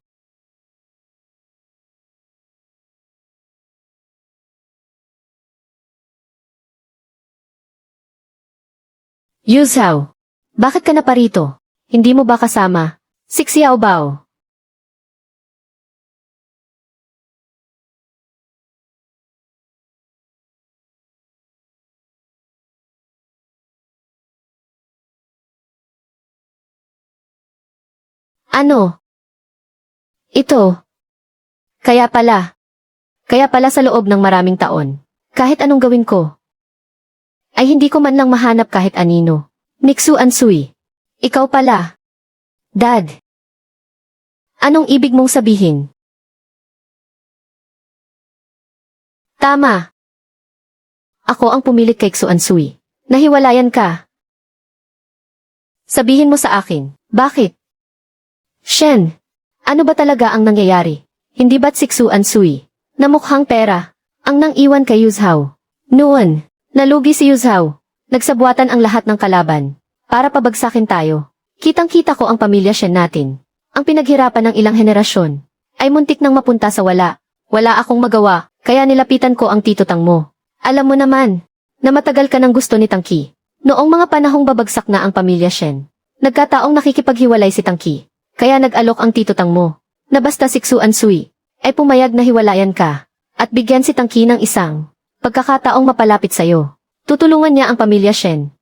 Yuzhao, bakit ka na parito? Hindi mo ba kasama? Si Xiao Bao. Ano? Ito. Kaya pala. Kaya pala sa loob ng maraming taon, kahit anong gawin ko, ay hindi ko man lang mahanap kahit anino. Xuan Sui. Ikaw pala. Dad. Anong ibig mong sabihin? Tama. Ako ang pumilit kay Xuan Sui. Nahiwalayan ka. Sabihin mo sa akin, bakit? Shen, ano ba talaga ang nangyayari? Hindi ba't si Xuan Sui, na mukhang pera, ang nang iwan kay Yuzhao? Noon, nalugi si Yuzhao. Nagsabuatan ang lahat ng kalaban, para pabagsakin tayo. Kitang-kita ko ang pamilya Shen natin. Ang pinaghirapan ng ilang henerasyon, ay muntik nang mapunta sa wala. Wala akong magawa, kaya nilapitan ko ang tito Tang mo. Alam mo naman, na matagal ka ng gusto ni Tang Qi. Noong mga panahong babagsak na ang pamilya Shen, Nagkataong nakikipaghiwalay si Tangki, kaya nag-alok ang tito Tang mo, na basta si Xu Ansui, ay pumayag na hiwalayan ka, at bigyan si Tangki ng isang pagkakataong mapalapit sa'yo. Tutulungan niya ang pamilya Shen.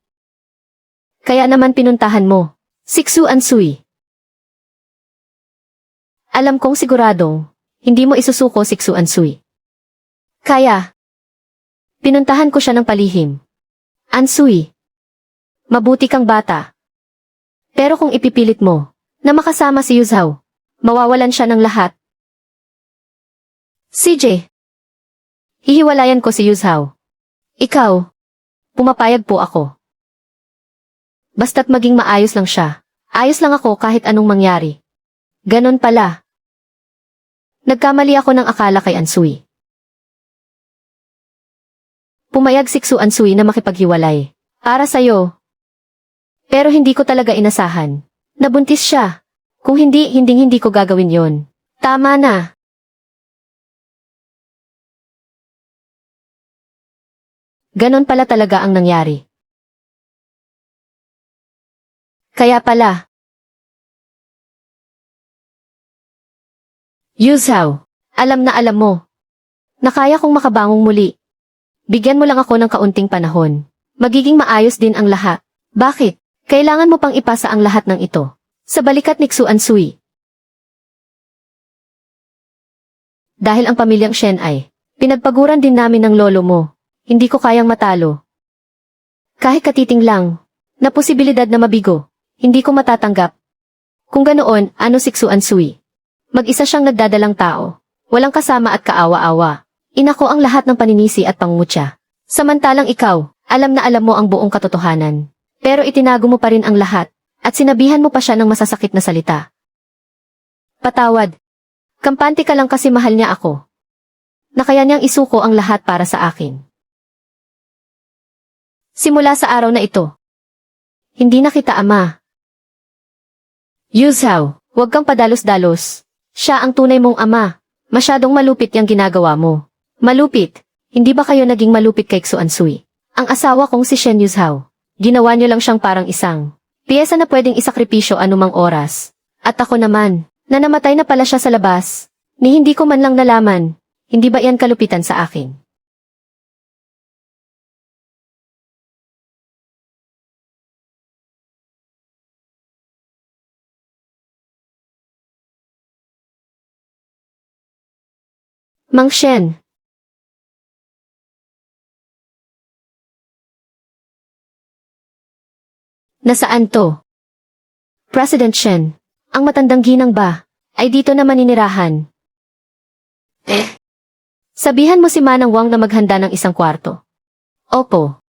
Kaya naman pinuntahan mo, si Xu Ansui. Alam kong siguradong, hindi mo isusuko si Xu Ansui. Kaya, pinuntahan ko siya ng palihim. Ansui, mabuti kang bata. Pero kung ipipilit mo, na makasama si Yuzhao, mawawalan siya ng lahat. CJ, hihiwalayan ko si Yuzhao. Ikaw, pumapayag po ako. Basta't maging maayos lang siya. Ayos lang ako kahit anong mangyari. Ganon pala. Nagkamali ako ng akala kay Ansui. Pumayag si Xu Ansui na makipaghiwalay. Para sa'yo. Pero hindi ko talaga inasahan. Nabuntis siya. Kung hindi ko gagawin yon. Tama na. Ganon pala talaga ang nangyari. Kaya pala. Yuzhao, alam na alam mo. Na kaya kong makabangong muli. Bigyan mo lang ako ng kaunting panahon. Magiging maayos din ang lahat. Bakit? Kailangan mo pang ipasa ang lahat ng ito sa balikat ni Xu Ansui. Dahil ang pamilyang Shen ay pinagpaguran din namin ng lolo mo. Hindi ko kayang matalo. Kahit katiting lang, na posibilidad na mabigo, hindi ko matatanggap. Kung ganoon, ano si Xu Ansui? Mag-isa siyang nagdadalang tao, walang kasama at kaawa-awa. Inako ang lahat ng paninisi at pangmutya. Samantalang ikaw, alam na alam mo ang buong katotohanan. Pero itinago mo pa rin ang lahat, at sinabihan mo pa siya ng masasakit na salita. Patawad. Kampante ka lang kasi mahal niya ako. Na kaya niyang isuko ang lahat para sa akin. Simula sa araw na ito, hindi na kita ama. Yuzhao, huwag kang padalos-dalos. Siya ang tunay mong ama. Masyadong malupit yung ginagawa mo. Malupit? Hindi ba kayo naging malupit kay Xu Ansui? Ang asawa kong si Shen Yuzhao. Ginawa niyo lang siyang parang isang piyesa na pwedeng isakripisyo anumang oras. At ako naman, na namatay na pala siya sa labas. Ni hindi ko man lang nalaman. Hindi ba yan kalupitan sa akin? Mang Shen. Nasaan to? President Shen. Ang matandang ginang ba? Ay dito na maninirahan. Sabihan mo si Manang Wang na maghanda ng isang kwarto. Opo.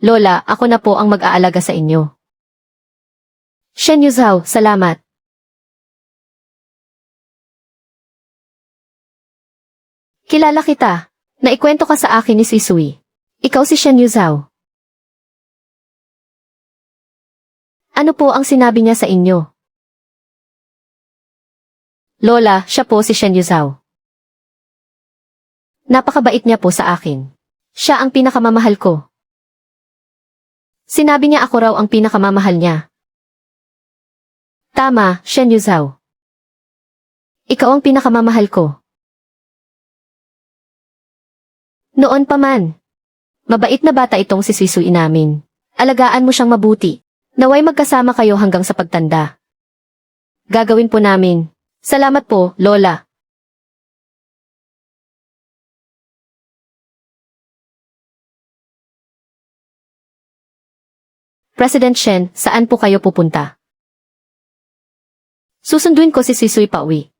Lola, ako na po ang mag-aalaga sa inyo. Shen Yuzhao, salamat. Kilala kita. Naikwento ka sa akin ni Sisui. Ikaw si Shen Yuzhao. Ano po ang sinabi niya sa inyo? Lola, siya po si Shen Yuzhao. Napakabait niya po sa akin. Siya ang pinakamamahal ko. Sinabi niya ako raw ang pinakamamahal niya. Tama, Shen Yuzhao. Ikaw ang pinakamamahal ko. Noon pa man. Mabait na bata itong si Sisui namin. Alagaan mo siyang mabuti. Naway magkasama kayo hanggang sa pagtanda. Gagawin po namin. Salamat po, Lola. President Shen, saan po kayo pupunta? Susunduin ko si Sisui pauwi.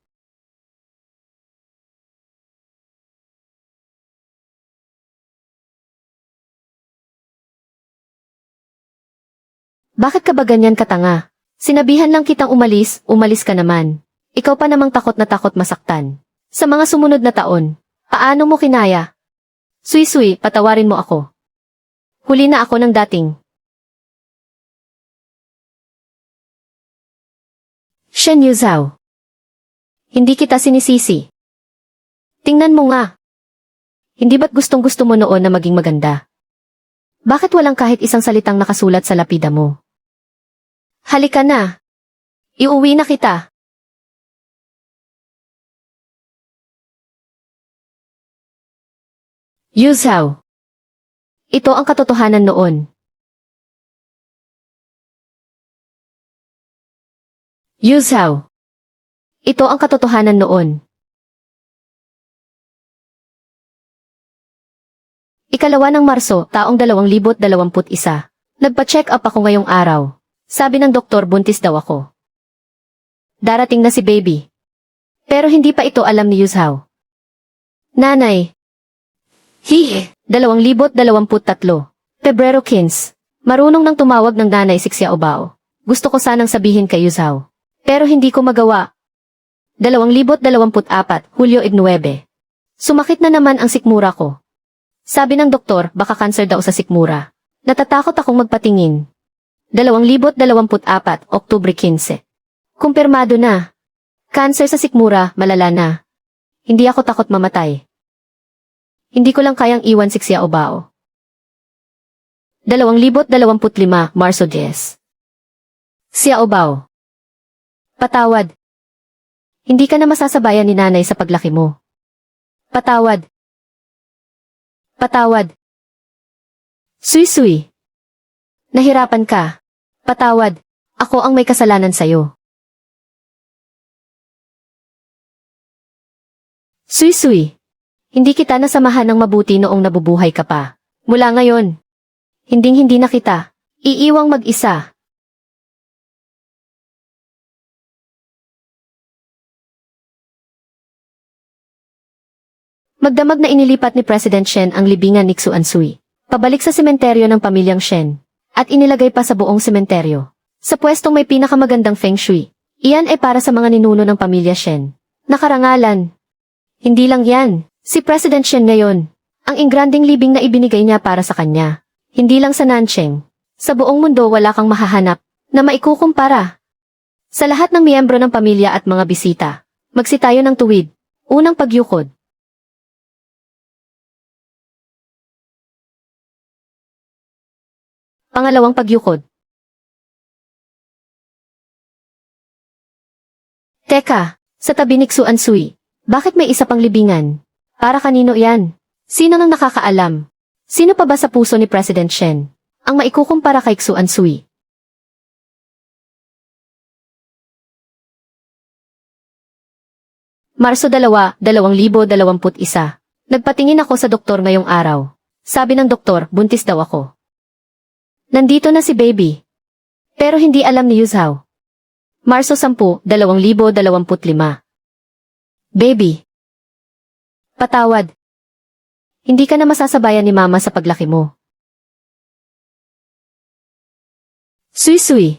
Bakit ka ba ganyan katanga? Sinabihan lang kitang umalis, umalis ka naman. Ikaw pa namang takot na takot masaktan. Sa mga sumunod na taon, paano mo kinaya? Sui-sui, patawarin mo ako. Huli na ako ng dating. Shen Yuzhao. Hindi kita sinisisi. Tingnan mo nga. Hindi ba't gustong-gusto mo noon na maging maganda? Bakit walang kahit isang salitang nakasulat sa lapida mo? Halika na. Iuwi na kita. Yu Zhao. Ito ang katotohanan noon. Yu Zhao. Ito ang katotohanan noon. Ikalawa ng Marso, taong 2021. Nagpa-check up ako ngayong araw. Sabi ng doktor buntis daw ako. Darating na si baby. Pero hindi pa ito alam ni Yu Zhao. Nanay. 2023. Pebrero 15. Marunong nang tumawag ng nanay si Xiaobao. Gusto ko sanang sabihin kay Yu Zhao. Pero hindi ko magawa. 2024, Hulyo 9. Sumakit na naman ang sikmura ko. Sabi ng doktor, baka cancer daw sa sikmura. Natatakot akong magpatingin. 2024, Oktubre 15. Kumpirmado na. Cancer sa sikmura, malala na. Hindi ako takot mamatay. Hindi ko lang kayang iwan si Xiaobao. 2025, Marso 10. Xiaobao. Patawad. Hindi ka na masasabayan ni nanay sa paglaki mo. Patawad. Patawad. Sui-sui. Nahirapan ka. Patawad. Ako ang may kasalanan sa'yo. Sui-sui. Hindi kita nasamahan ng mabuti noong nabubuhay ka pa. Mula ngayon, hinding-hindi na kita iiwang mag-isa. Magdamag na inilipat ni President Shen ang libingan ni Xuan Sui, pabalik sa sementeryo ng pamilyang Shen, at inilagay pa sa buong sementeryo. Sa pwestong may pinakamagandang feng shui, iyan ay para sa mga ninuno ng pamilya Shen. Nakarangalan. Hindi lang yan, si President Shen ngayon, ang ingranding libing na ibinigay niya para sa kanya. Hindi lang sa Nancheng. Sa buong mundo wala kang mahahanap na maikukumpara. Sa lahat ng miyembro ng pamilya at mga bisita, magsitayo ng tuwid. Unang pagyukod. Pangalawang pagyukod. Teka, sa tabi ni Xuan Sui, bakit may isa pang libingan? Para kanino yan? Sino nang nakakaalam? Sino pa ba sa puso ni President Shen ang maikukumpara kay Xuan Sui? Marso 2, 2021. Nagpatingin ako sa doktor ngayong araw. Sabi ng doktor, buntis daw ako. Nandito na si baby. Pero hindi alam ni Yu Zhao. Marso 10, 2025. Baby. Patawad. Hindi ka na masasabayan ni mama sa paglaki mo. Sui-sui.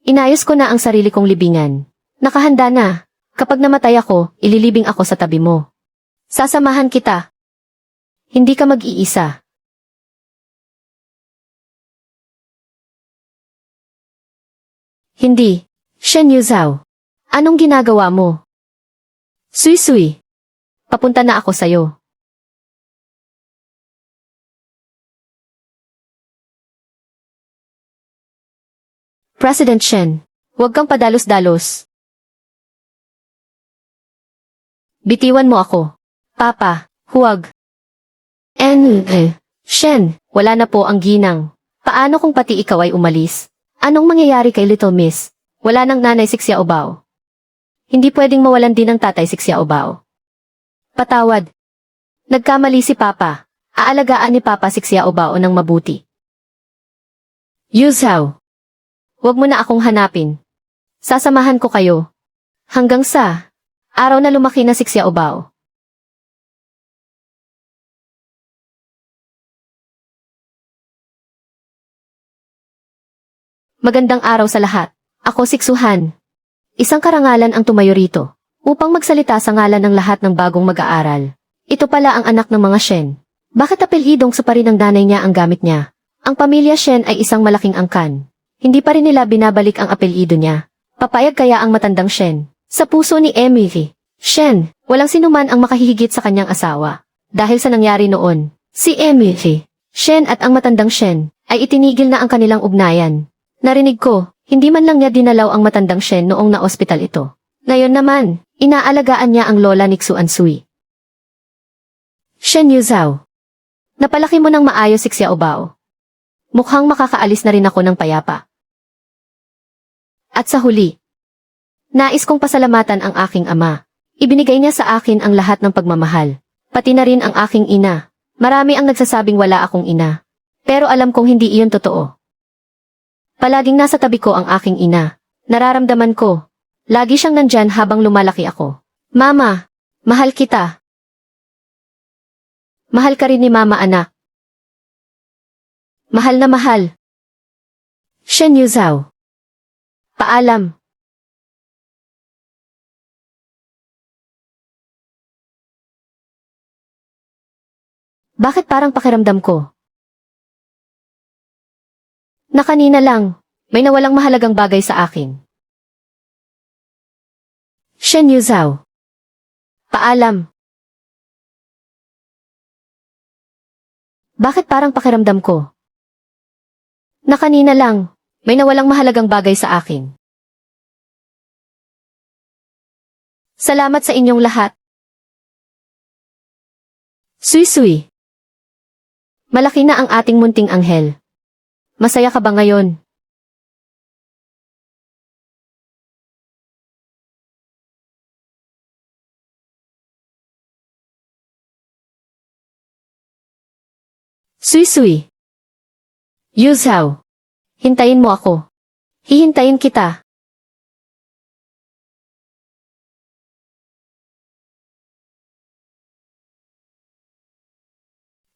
Inayos ko na ang sarili kong libingan. Nakahanda na. Kapag namatay ako, ililibing ako sa tabi mo. Sasamahan kita. Hindi ka mag-iisa. Hindi. Shen Yu Zhao. Anong ginagawa mo? Sui-sui. Papunta na ako sa'yo. President Shen, huwag kang padalos-dalos. Bitiwan mo ako. Papa, huwag. Shen, wala na po ang ginang. Paano kung pati ikaw ay umalis? Anong mangyayari kay Little Miss? Wala nang nanay si Xiaobao. Hindi pwedeng mawalan din ng tatay si Xiaobao. Patawad. Nagkamali si Papa. Aalagaan ni Papa si Xiaobao ng mabuti. Yu Zhao. Huwag mo na akong hanapin. Sasamahan ko kayo. Hanggang sa araw na lumaki na si Xiaobao. Magandang araw sa lahat. Ako si Xuan. Isang karangalan ang tumayo rito upang magsalita sa ngalan ng lahat ng bagong mag-aaral. Ito pala ang anak ng mga Shen. Bakit apelidong sa pa rin ng nanay niya ang gamit niya? Ang pamilya Shen ay isang malaking angkan. Hindi pa rin nila binabalik ang apelyido niya. Papayag kaya ang matandang Shen? Sa puso ni Emily, Shen, walang sinuman ang makahihigit sa kanyang asawa. Dahil sa nangyari noon, si Emily, Shen at ang matandang Shen ay itinigil na ang kanilang ugnayan. Narinig ko, hindi man lang niya dinalaw ang matandang Shen noong na-ospital ito. Ngayon naman, inaalagaan niya ang lola ni Xuan Sui. Shen Yuzhao. Napalaki mo ng maayos si Xiao Bao. Mukhang makakaalis na rin ako ng payapa. At sa huli, nais kong pasalamatan ang aking ama. Ibinigay niya sa akin ang lahat ng pagmamahal. Pati na rin ang aking ina. Marami ang nagsasabing wala akong ina. Pero alam kong hindi iyon totoo. Palaging nasa tabi ko ang aking ina. Nararamdaman ko. Lagi siyang nandyan habang lumalaki ako. Mama, mahal kita. Mahal ka rin ni Mama, anak. Mahal na mahal. Shen Yuzhao. Paalam. Bakit parang pakiramdam ko? Na kanina lang, may nawalang mahalagang bagay sa akin. Shen Yuzhao. Paalam. Bakit parang pakiramdam ko? Na kanina lang, may nawalang mahalagang bagay sa akin. Salamat sa inyong lahat. Sui Sui. Malaki na ang ating munting anghel. Masaya ka ba ngayon? Sui Sui. Yuzhao. Hintayin mo ako. Hihintayin kita.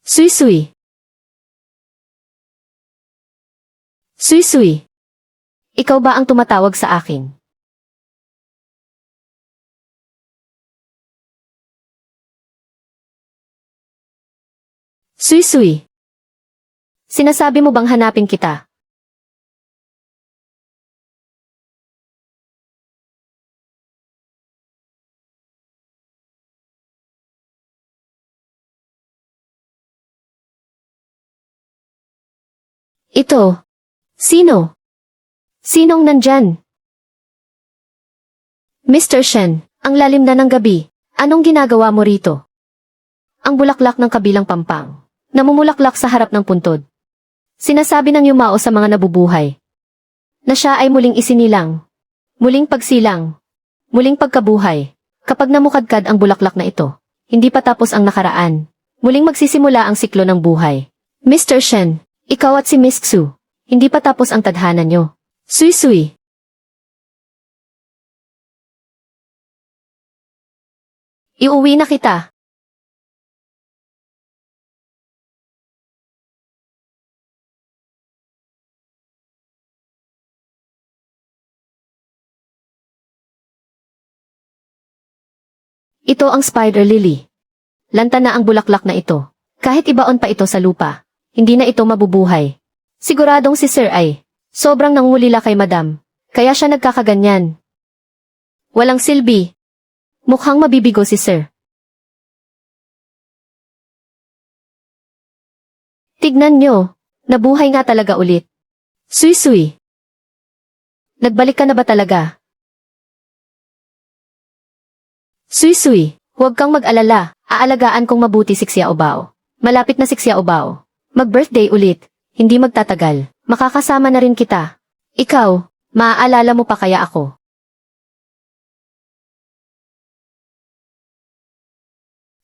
Sui Sui. Sui Sui. Ikaw ba ang tumatawag sa akin? Sui Sui. Sinasabi mo bang hanapin kita? Ito. Sino? Sinong nandyan? Mr. Shen, ang lalim na ng gabi. Anong ginagawa mo rito? Ang bulaklak ng kabilang pampang. Namumulaklak sa harap ng puntod. Sinasabi ng yumao sa mga nabubuhay na siya ay muling isinilang, muling pagsilang, muling pagkabuhay. Kapag namukadkad ang bulaklak na ito, hindi pa tapos ang nakaraan. Muling magsisimula ang siklo ng buhay. Mr. Shen, ikaw at si Miss Xu, hindi pa tapos ang tadhana nyo. Sui Sui. Iuwi na kita. Ito ang spider lily. Lanta na ang bulaklak na ito. Kahit ibaon pa ito sa lupa, hindi na ito mabubuhay. Siguradong si Sir ay sobrang nangulila kay Madam, kaya siya nagkakaganyan. Walang silbi. Mukhang mabibigo si Sir. Tignan nyo, nabuhay nga talaga ulit. Sui Sui. Nagbalik ka na ba talaga? Sui Sui, huwag kang mag-alala, aalagaan kong mabuti si Xiao Bao. Malapit na si Xiao Bao. Mag-birthday ulit, hindi magtatagal, makakasama na rin kita. Ikaw, maaalala mo pa kaya ako?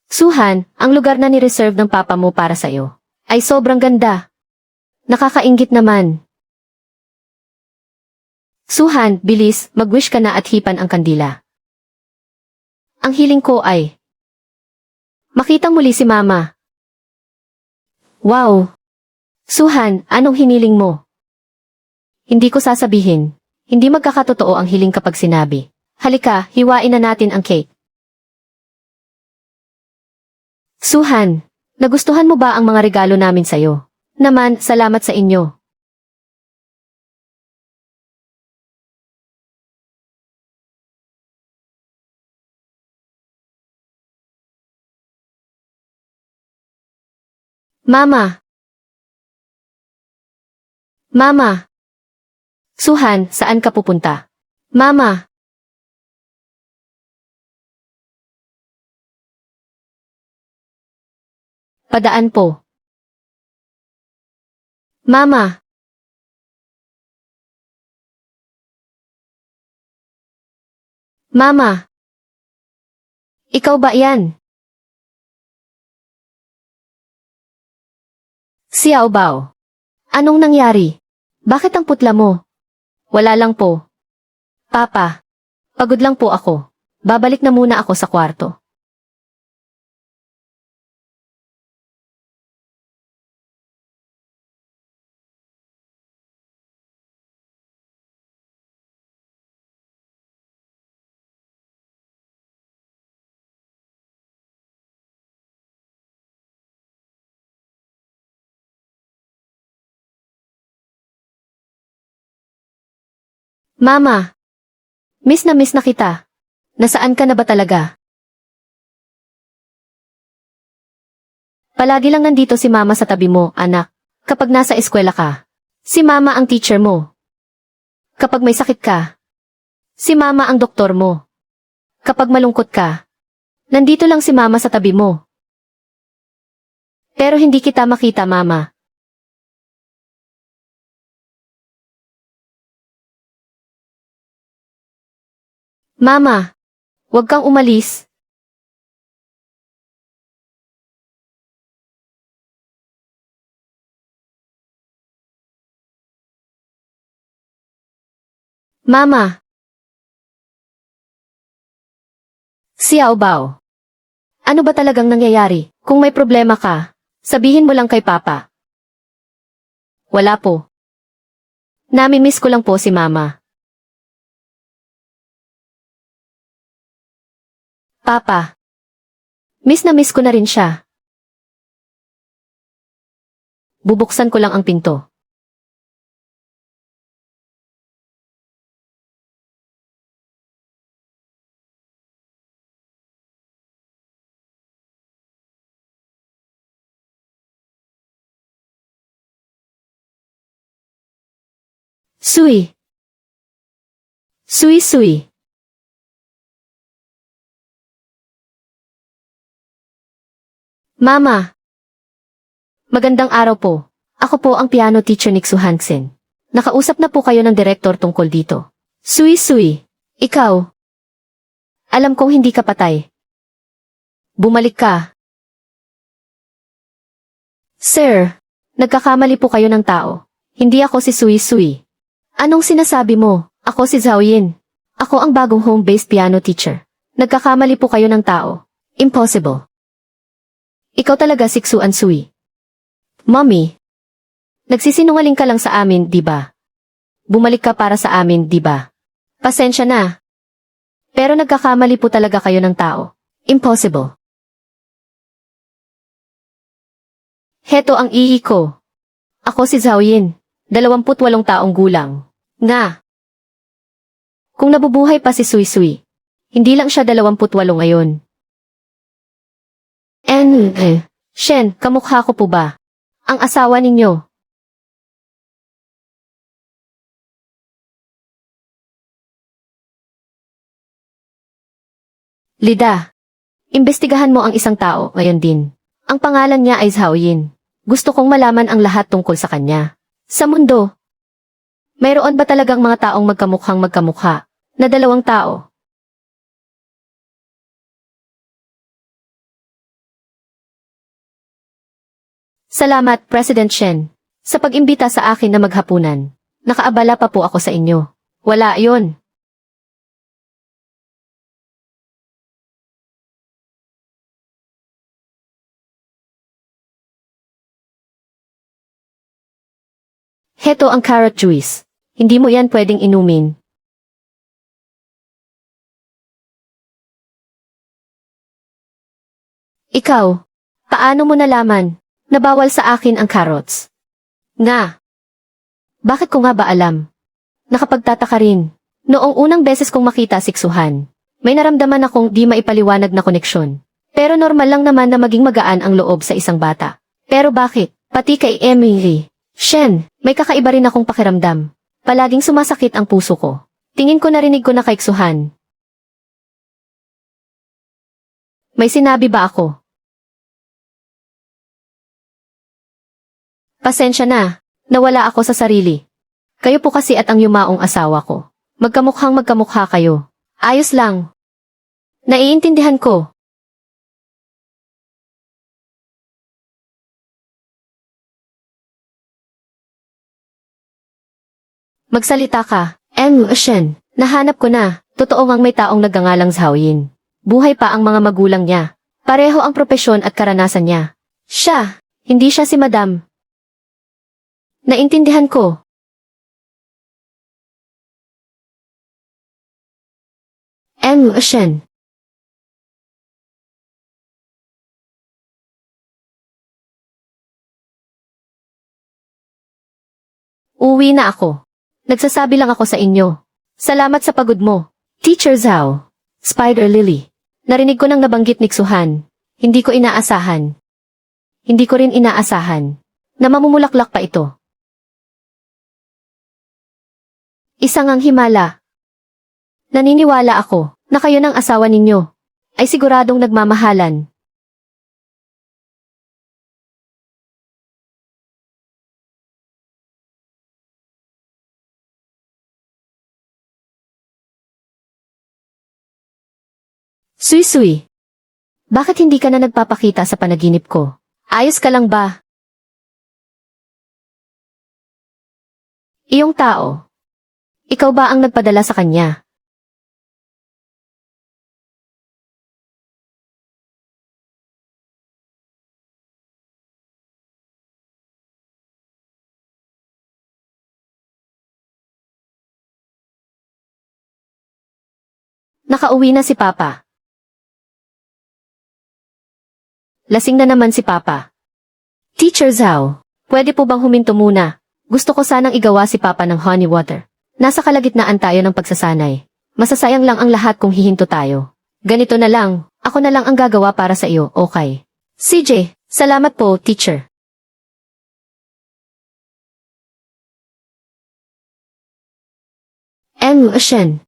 Suhan, ang lugar na ni-reserve ng papa mo para sa'yo ay sobrang ganda. Nakakainggit naman. Suhan, bilis, mag-wish ka na at hipan ang kandila. Ang hiling ko ay makitang muli si Mama. Wow! Suhan, anong hiniling mo? Hindi ko sasabihin. Hindi magkakatotoo ang hiling kapag sinabi. Halika, hiwain na natin ang cake. Suhan, nagustuhan mo ba ang mga regalo namin sa'yo? Naman, salamat sa inyo. Mama! Mama! Suhan, saan ka pupunta? Mama! Padaan po. Mama! Mama! Ikaw ba yan? Xiao Bao. Anong nangyari? Bakit ang putla mo? Wala lang po. Papa. Pagod lang po ako. Babalik na muna ako sa kwarto. Mama! Miss na kita. Nasaan ka na ba talaga? Palagi lang nandito si Mama sa tabi mo, anak. Kapag nasa eskwela ka. Si Mama ang teacher mo. Kapag may sakit ka. Si Mama ang doktor mo. Kapag malungkot ka. Nandito lang si Mama sa tabi mo. Pero hindi kita makita, Mama. Mama! Huwag kang umalis. Mama! Xiao Bao. Ano ba talagang nangyayari? Kung may problema ka, sabihin mo lang kay Papa. Wala po. Nami-miss ko lang po si Mama. Papa. Miss na miss ko na rin siya. Bubuksan ko lang ang pinto. Sui. Sui. Mama. Magandang araw po. Ako po ang piano teacher ni Xu Hansen. Nakausap na po kayo ng direktor tungkol dito. Sui. Ikaw. Alam kong hindi ka patay. Bumalik ka. Sir, nagkakamali po kayo ng tao. Hindi ako si Sui. Anong sinasabi mo? Ako si Zhao Yin. Ako ang bagong home-based piano teacher. Nagkakamali po kayo ng tao. Impossible. Ikaw talaga si Xu Ansui. Mommy. Nagsisinungaling ka lang sa amin, di ba? Bumalik ka para sa amin, di ba? Pasensya na. Pero nagkakamali po talaga kayo ng tao. Impossible. Heto ang ihi ko. Ako si Zhao Yin, 28 taong gulang. Nga. Kung nabubuhay pa si Sui, hindi lang siya 28 ngayon. Shen, kamukha ko po ba? Ang asawa ninyo. Lida, imbestigahan mo ang isang tao ngayon din. Ang pangalan niya ay Zhao Yin. Gusto kong malaman ang lahat tungkol sa kanya. Sa mundo, mayroon ba talagang mga taong magkamukha na dalawang tao? Salamat, President Shen, sa pag-imbita sa akin na maghapunan. Nakaabala pa po ako sa inyo. Wala yon. Heto ang carrot juice. Hindi mo yan pwedeng inumin. Ikaw, paano mo nalaman na bawal sa akin ang carrots? Nga. Bakit ko nga ba alam? Nakapagtataka rin. Noong unang beses kong makita si Xuhan, may naramdaman akong di maipaliwanag na koneksyon. Pero normal lang naman na maging magaan ang loob sa isang bata. Pero bakit? Pati kay Emily. Shen, May kakaiba rin akong pakiramdam. Palaging sumasakit ang puso ko. Tingin ko narinig ko na kay Ksuhan. May sinabi ba ako? Pasensya na, nawala ako sa sarili. Kayo po kasi at ang yumaong asawa ko. Magkamukhang magkamukha kayo. Ayos lang. Naiintindihan ko. Magsalita ka. Shen, nahanap ko na. Totoo ngang may taong nagngangalang Zhaoyin. Buhay pa ang mga magulang niya. Pareho ang propesyon at karanasan niya. Siya, hindi siya si Madam. Naintindihan ko. Shen. Uwi na ako. Nagsasabi lang ako sa inyo. Salamat sa pagod mo. Teacher Zhao. Spider Lily. Narinig ko nang nabanggit ni Ksuhan. Hindi ko inaasahan. Hindi ko rin inaasahan. Na mamumulaklak pa ito. Isang ang himala. Naniniwala ako na kayo ng asawa ninyo ay siguradong nagmamahalan. Sui-sui. Bakit hindi ka na nagpapakita sa panaginip ko? Ayos ka lang ba? Iyong tao. Ikaw ba ang nagpadala sa kanya? Nakauwi na si Papa. Lasing na naman si Papa. Teacher Zhao, pwede po bang huminto muna? Gusto ko sanang igawa si Papa ng honey water. Nasa kalagitnaan tayo ng pagsasanay. Masasayang lang ang lahat kung hihinto tayo. Ganito na lang, ako na lang ang gagawa para sa iyo, okay? CJ, salamat po, teacher. Shen.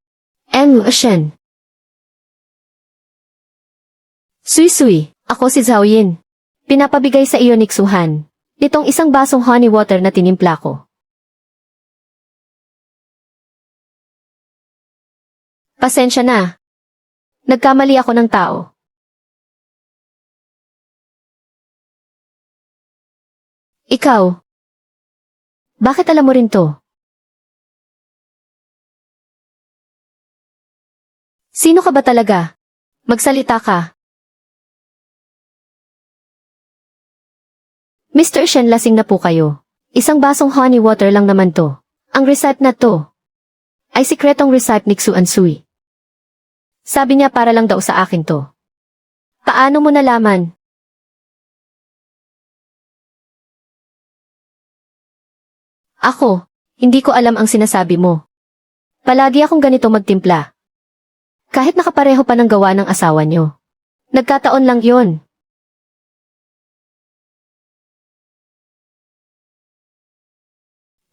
Shen. Sui-sui, ako si Zhaoyin. Pinapabigay sa iyo ni Ksuhan. Itong isang basong honey water na tinimpla ko. Pasensya na. Nagkamali ako ng tao. Ikaw. Bakit alam mo rin to? Sino ka ba talaga? Magsalita ka. Mr. Shen, lasing na po kayo. Isang basong honey water lang naman to. Ang recipe na to ay sikretong recipe ni Xuan Sui. Sabi niya para lang daw sa akin to. Paano mo nalaman? Ako, hindi ko alam ang sinasabi mo. Palagi akong ganito magtimpla. Kahit nakapareho pa ng gawa ng asawa niyo. Nagkataon lang yon.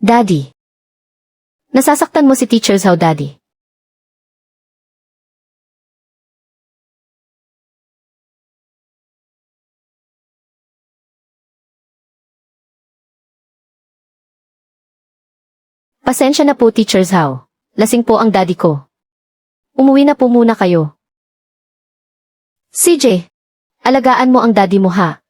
Daddy. Nasasaktan mo si Teacher Zhao, Daddy. Pasensya na po, Teacher Zhao. Lasing po ang daddy ko. Umuwi na po muna kayo. CJ, alagaan mo ang daddy mo, ha?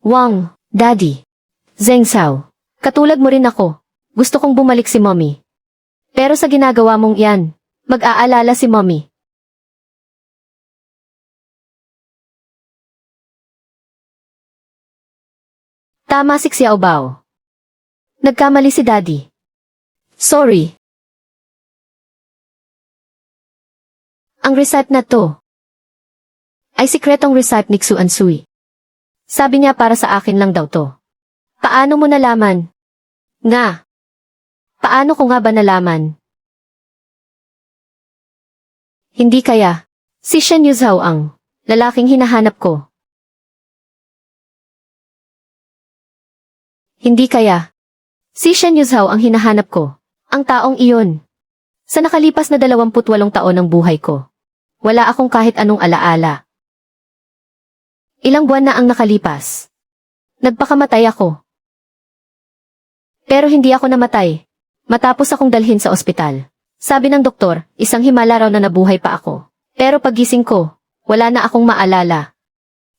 Wang, Daddy. Zheng Xiao. Katulad mo rin ako. Gusto kong bumalik si Mommy. Pero sa ginagawa mong yan, mag-aalala si Mommy. Tama si Xiao Bao. Nagkamali si Daddy. Sorry. Ang recipe na to ay sikretong recipe ni Xu Ansui. Sabi niya para sa akin lang daw to. Paano mo nalaman? Nga. Paano ko nga ba nalaman? Hindi kaya. Si Shen Yuzhao ang lalaking hinahanap ko. Hindi kaya. Si Shen Yuzhao ang hinahanap ko. Ang taong iyon. Sa nakalipas na 28 taon ng buhay ko, wala akong kahit anong alaala. Ilang buwan na ang nakalipas. Nagpakamatay ako. Pero hindi ako namatay. Matapos akong dalhin sa ospital. Sabi ng doktor, isang himala raw na nabuhay pa ako. Pero paggising ko, wala na akong maalala.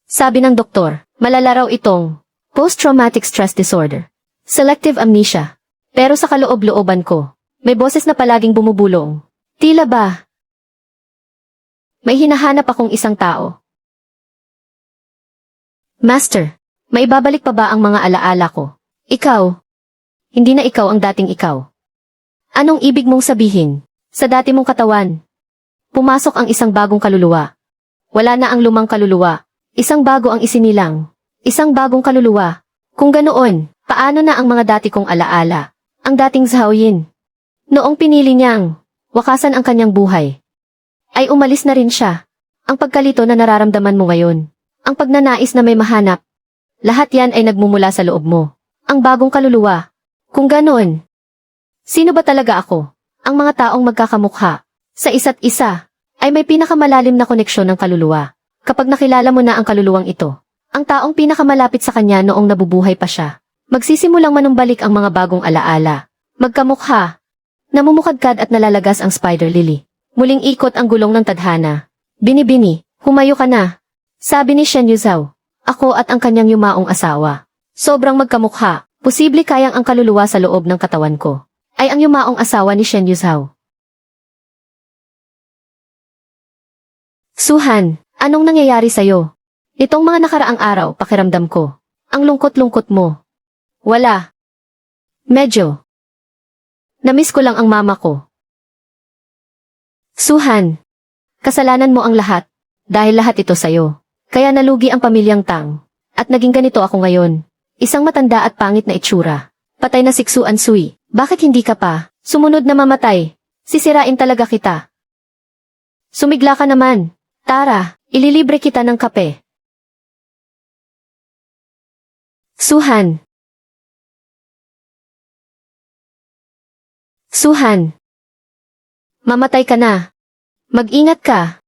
Sabi ng doktor, malala raw itong post-traumatic stress disorder. Selective amnesia. Pero sa kaloob-looban ko, may boses na palaging bumubulong. Tila ba? May hinahanap akong isang tao. Master, may babalik pa ba ang mga alaala ko? Ikaw. Hindi na ikaw ang dating ikaw. Anong ibig mong sabihin? Sa dati mong katawan, pumasok ang isang bagong kaluluwa. Wala na ang lumang kaluluwa. Isang bago ang isinilang. Isang bagong kaluluwa. Kung ganoon, paano na ang mga dati kong alaala? Ang dating Zhaoyin. Noong pinili niyang wakasan ang kanyang buhay, ay umalis na rin siya. Ang pagkalito na nararamdaman mo ngayon. Ang pagnanais na may mahanap. Lahat yan ay nagmumula sa loob mo. Ang bagong kaluluwa. Kung ganoon, sino ba talaga ako? Ang mga taong magkakamukha sa isa't isa ay may pinakamalalim na koneksyon ng kaluluwa. Kapag nakilala mo na ang kaluluwang ito, ang taong pinakamalapit sa kanya noong nabubuhay pa siya, magsisimulang manumbalik ang mga bagong alaala. Magkamukha, namumukadkad at nalalagas ang spider lily. Muling ikot ang gulong ng tadhana. Binibini, humayo ka na. Sabi ni Shen Yuzhao, ako at ang kanyang yumaong asawa. Sobrang magkamukha, posible kayang ang kaluluwa sa loob ng katawan ko ay ang yumaong asawa ni Shen Yuzhao. Suhan, anong nangyayari sa'yo? Itong mga nakaraang araw, pakiramdam ko. Ang lungkot-lungkot mo. Wala. Medyo. Namiss ko lang ang mama ko. Suhan, kasalanan mo ang lahat, dahil lahat ito sa'yo. Kaya nalugi ang pamilyang Tang, at naging ganito ako ngayon. Isang matanda at pangit na itsura. Patay na si Xu Ansui. Bakit hindi ka pa sumunod na mamatay? Sisirain talaga kita. Sumigla ka naman. Tara, ililibre kita ng kape. Suhan. Suhan. Mamatay ka na. Mag-ingat ka.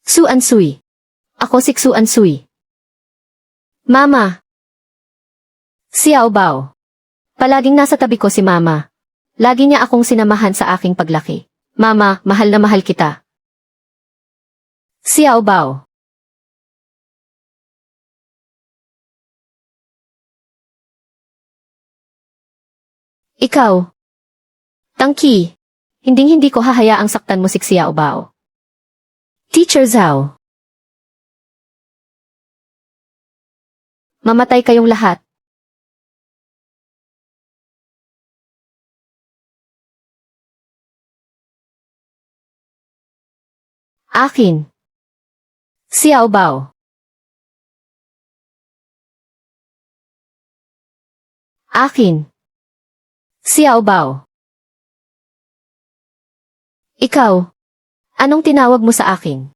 Xu Ansui. Ako si Xu Ansui. Mama. Xiao Bao. Palaging nasa tabi ko si Mama. Lagi niya akong sinamahan sa aking paglaki. Mama, mahal na mahal kita. Xiao Bao. Ikaw. Tangki. Hinding-hindi ko hahayaang saktan mo si Xiao Bao. Teacher Zhao. Mamatay kayong lahat. Akin. Xiao Bao. Akin. Xiao Bao. Ikaw. Anong tinawag mo sa akin?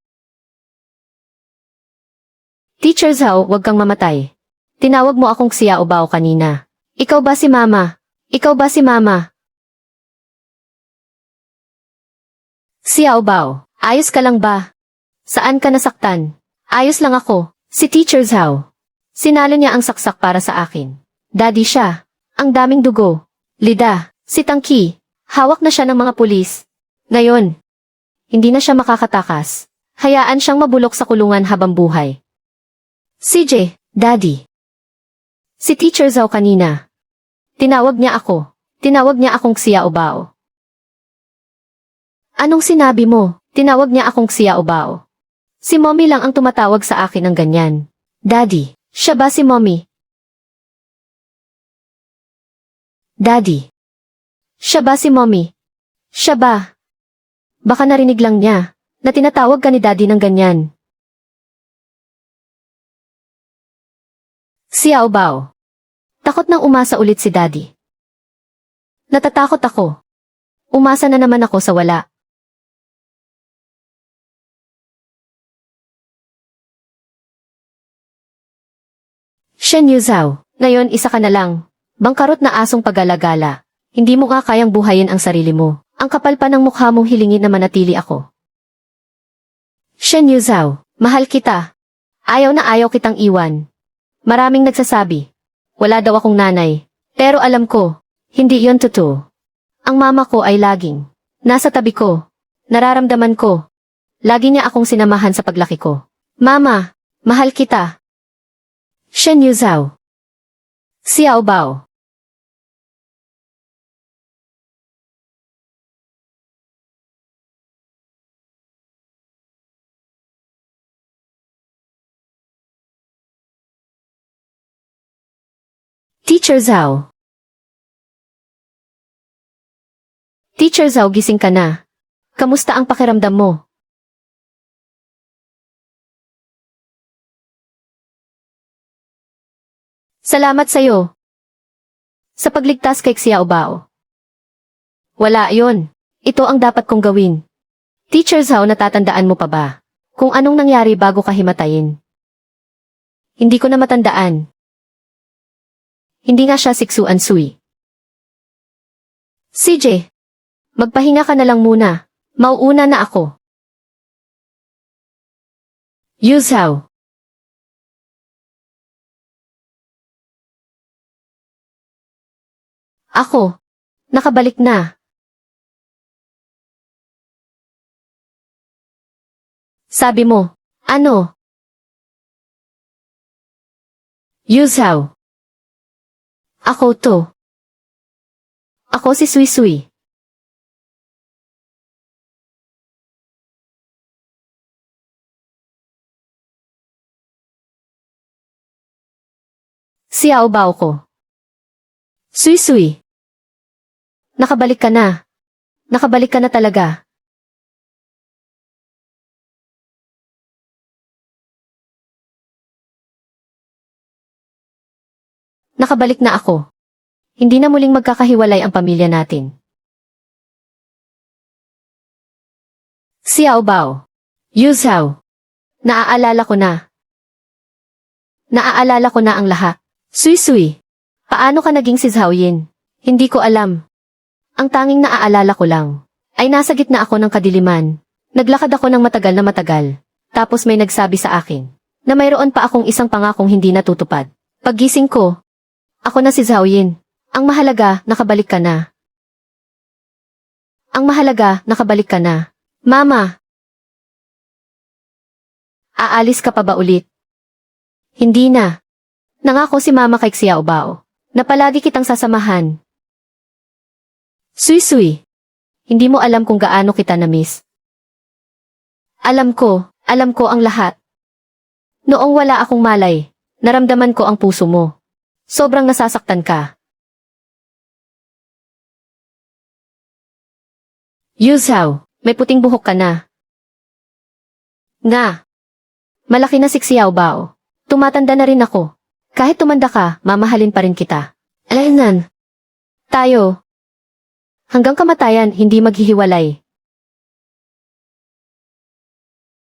Teacher Zhao, wag kang mamatay. Tinawag mo akong Xiao Bao kanina. Ikaw ba si Mama? Ikaw ba si Mama? Xiao Bao, ayos ka lang ba? Saan ka nasaktan? Ayos lang ako. Si Teacher Zhao. Sinalo niya ang saksak para sa akin. Daddy siya. Ang daming dugo. Lida, si Tangki. Hawak na siya ng mga pulis. Ngayon, hindi na siya makakatakas. Hayaan siyang mabulok sa kulungan habang buhay. CJ, Daddy. Si Teacher Zhao kanina. Tinawag niya ako. Tinawag niya akong Xiao Bao. Anong sinabi mo? Tinawag niya akong Xiao Bao. Si Mommy lang ang tumatawag sa akin ng ganyan. Daddy, Siya ba si Mommy? Daddy. Siya ba si Mommy? Siya ba? Baka narinig lang niya, na tinatawag ka ni Daddy ng ganyan. Xiao Bao. Takot nang umasa ulit si Daddy. Natatakot ako. Umasa na naman ako sa wala. Shen Yuzhao, ngayon isa ka na lang. Bangkarot na asong pag-alagala. Hindi mo nga kayang buhayin ang sarili mo. Ang kapal pa ng mukha mong hilingin na manatili ako. Shen Yuzhao, mahal kita. Ayaw na ayaw kitang iwan. Maraming nagsasabi. Wala daw akong nanay. Pero alam ko, hindi yon totoo. Ang mama ko ay laging nasa tabi ko. Nararamdaman ko. Lagi niya akong sinamahan sa paglaki ko. Mama, mahal kita. Shen Yuzhao. Xiao Bao. Teacher Zhao. Teacher Zhao, gising ka na. Kamusta ang pakiramdam mo? Salamat sa'yo. Sa pagligtas kay Xiao Bao. Wala yon. Ito ang dapat kong gawin. Teacher Zhao, natatandaan mo pa ba? Kung anong nangyari bago ka himatayin? Hindi ko na matandaan. Hindi nga siya Siksu Ansui. CJ, magpahinga ka na lang muna. Mauuna na ako. Yuzhao. Ako. Nakabalik na. Sabi mo, ano? Yuzhao. Ako to. Ako si Sui Sui. Xiao Bao ko. Sui Sui. Nakabalik ka na. Nakabalik ka na talaga. Nakabalik na ako. Hindi na muling magkakahiwalay ang pamilya natin. Xiao Bao. Yuzhao. Naaalala ko na. Naaalala ko na ang lahat. Sui Sui. Paano ka naging si Zhao Yin? Hindi ko alam. Ang tanging naaalala ko lang ay nasa gitna ako ng kadiliman. Naglakad ako ng matagal na matagal. Tapos may nagsabi sa akin na mayroon pa akong isang pangakong hindi natutupad. Paggising ko, ako na si Zhao Yin. Ang mahalaga, nakabalik ka na. Ang mahalaga, nakabalik ka na. Mama! Aalis ka pa ba ulit? Hindi na. Nangako si Mama kay Xiao Bao na palagi kitang sasamahan. Sui Sui. Hindi mo alam kung gaano kita na-miss. Alam ko ang lahat. Noong wala akong malay, naramdaman ko ang puso mo. Sobrang nasasaktan ka. Yuzhao, may puting buhok ka na. Nga. Malaki na si Xiao Bao. Tumatanda na rin ako. Kahit tumanda ka, mamahalin pa rin kita. Alaynan. Tayo. Hanggang kamatayan, hindi maghihiwalay.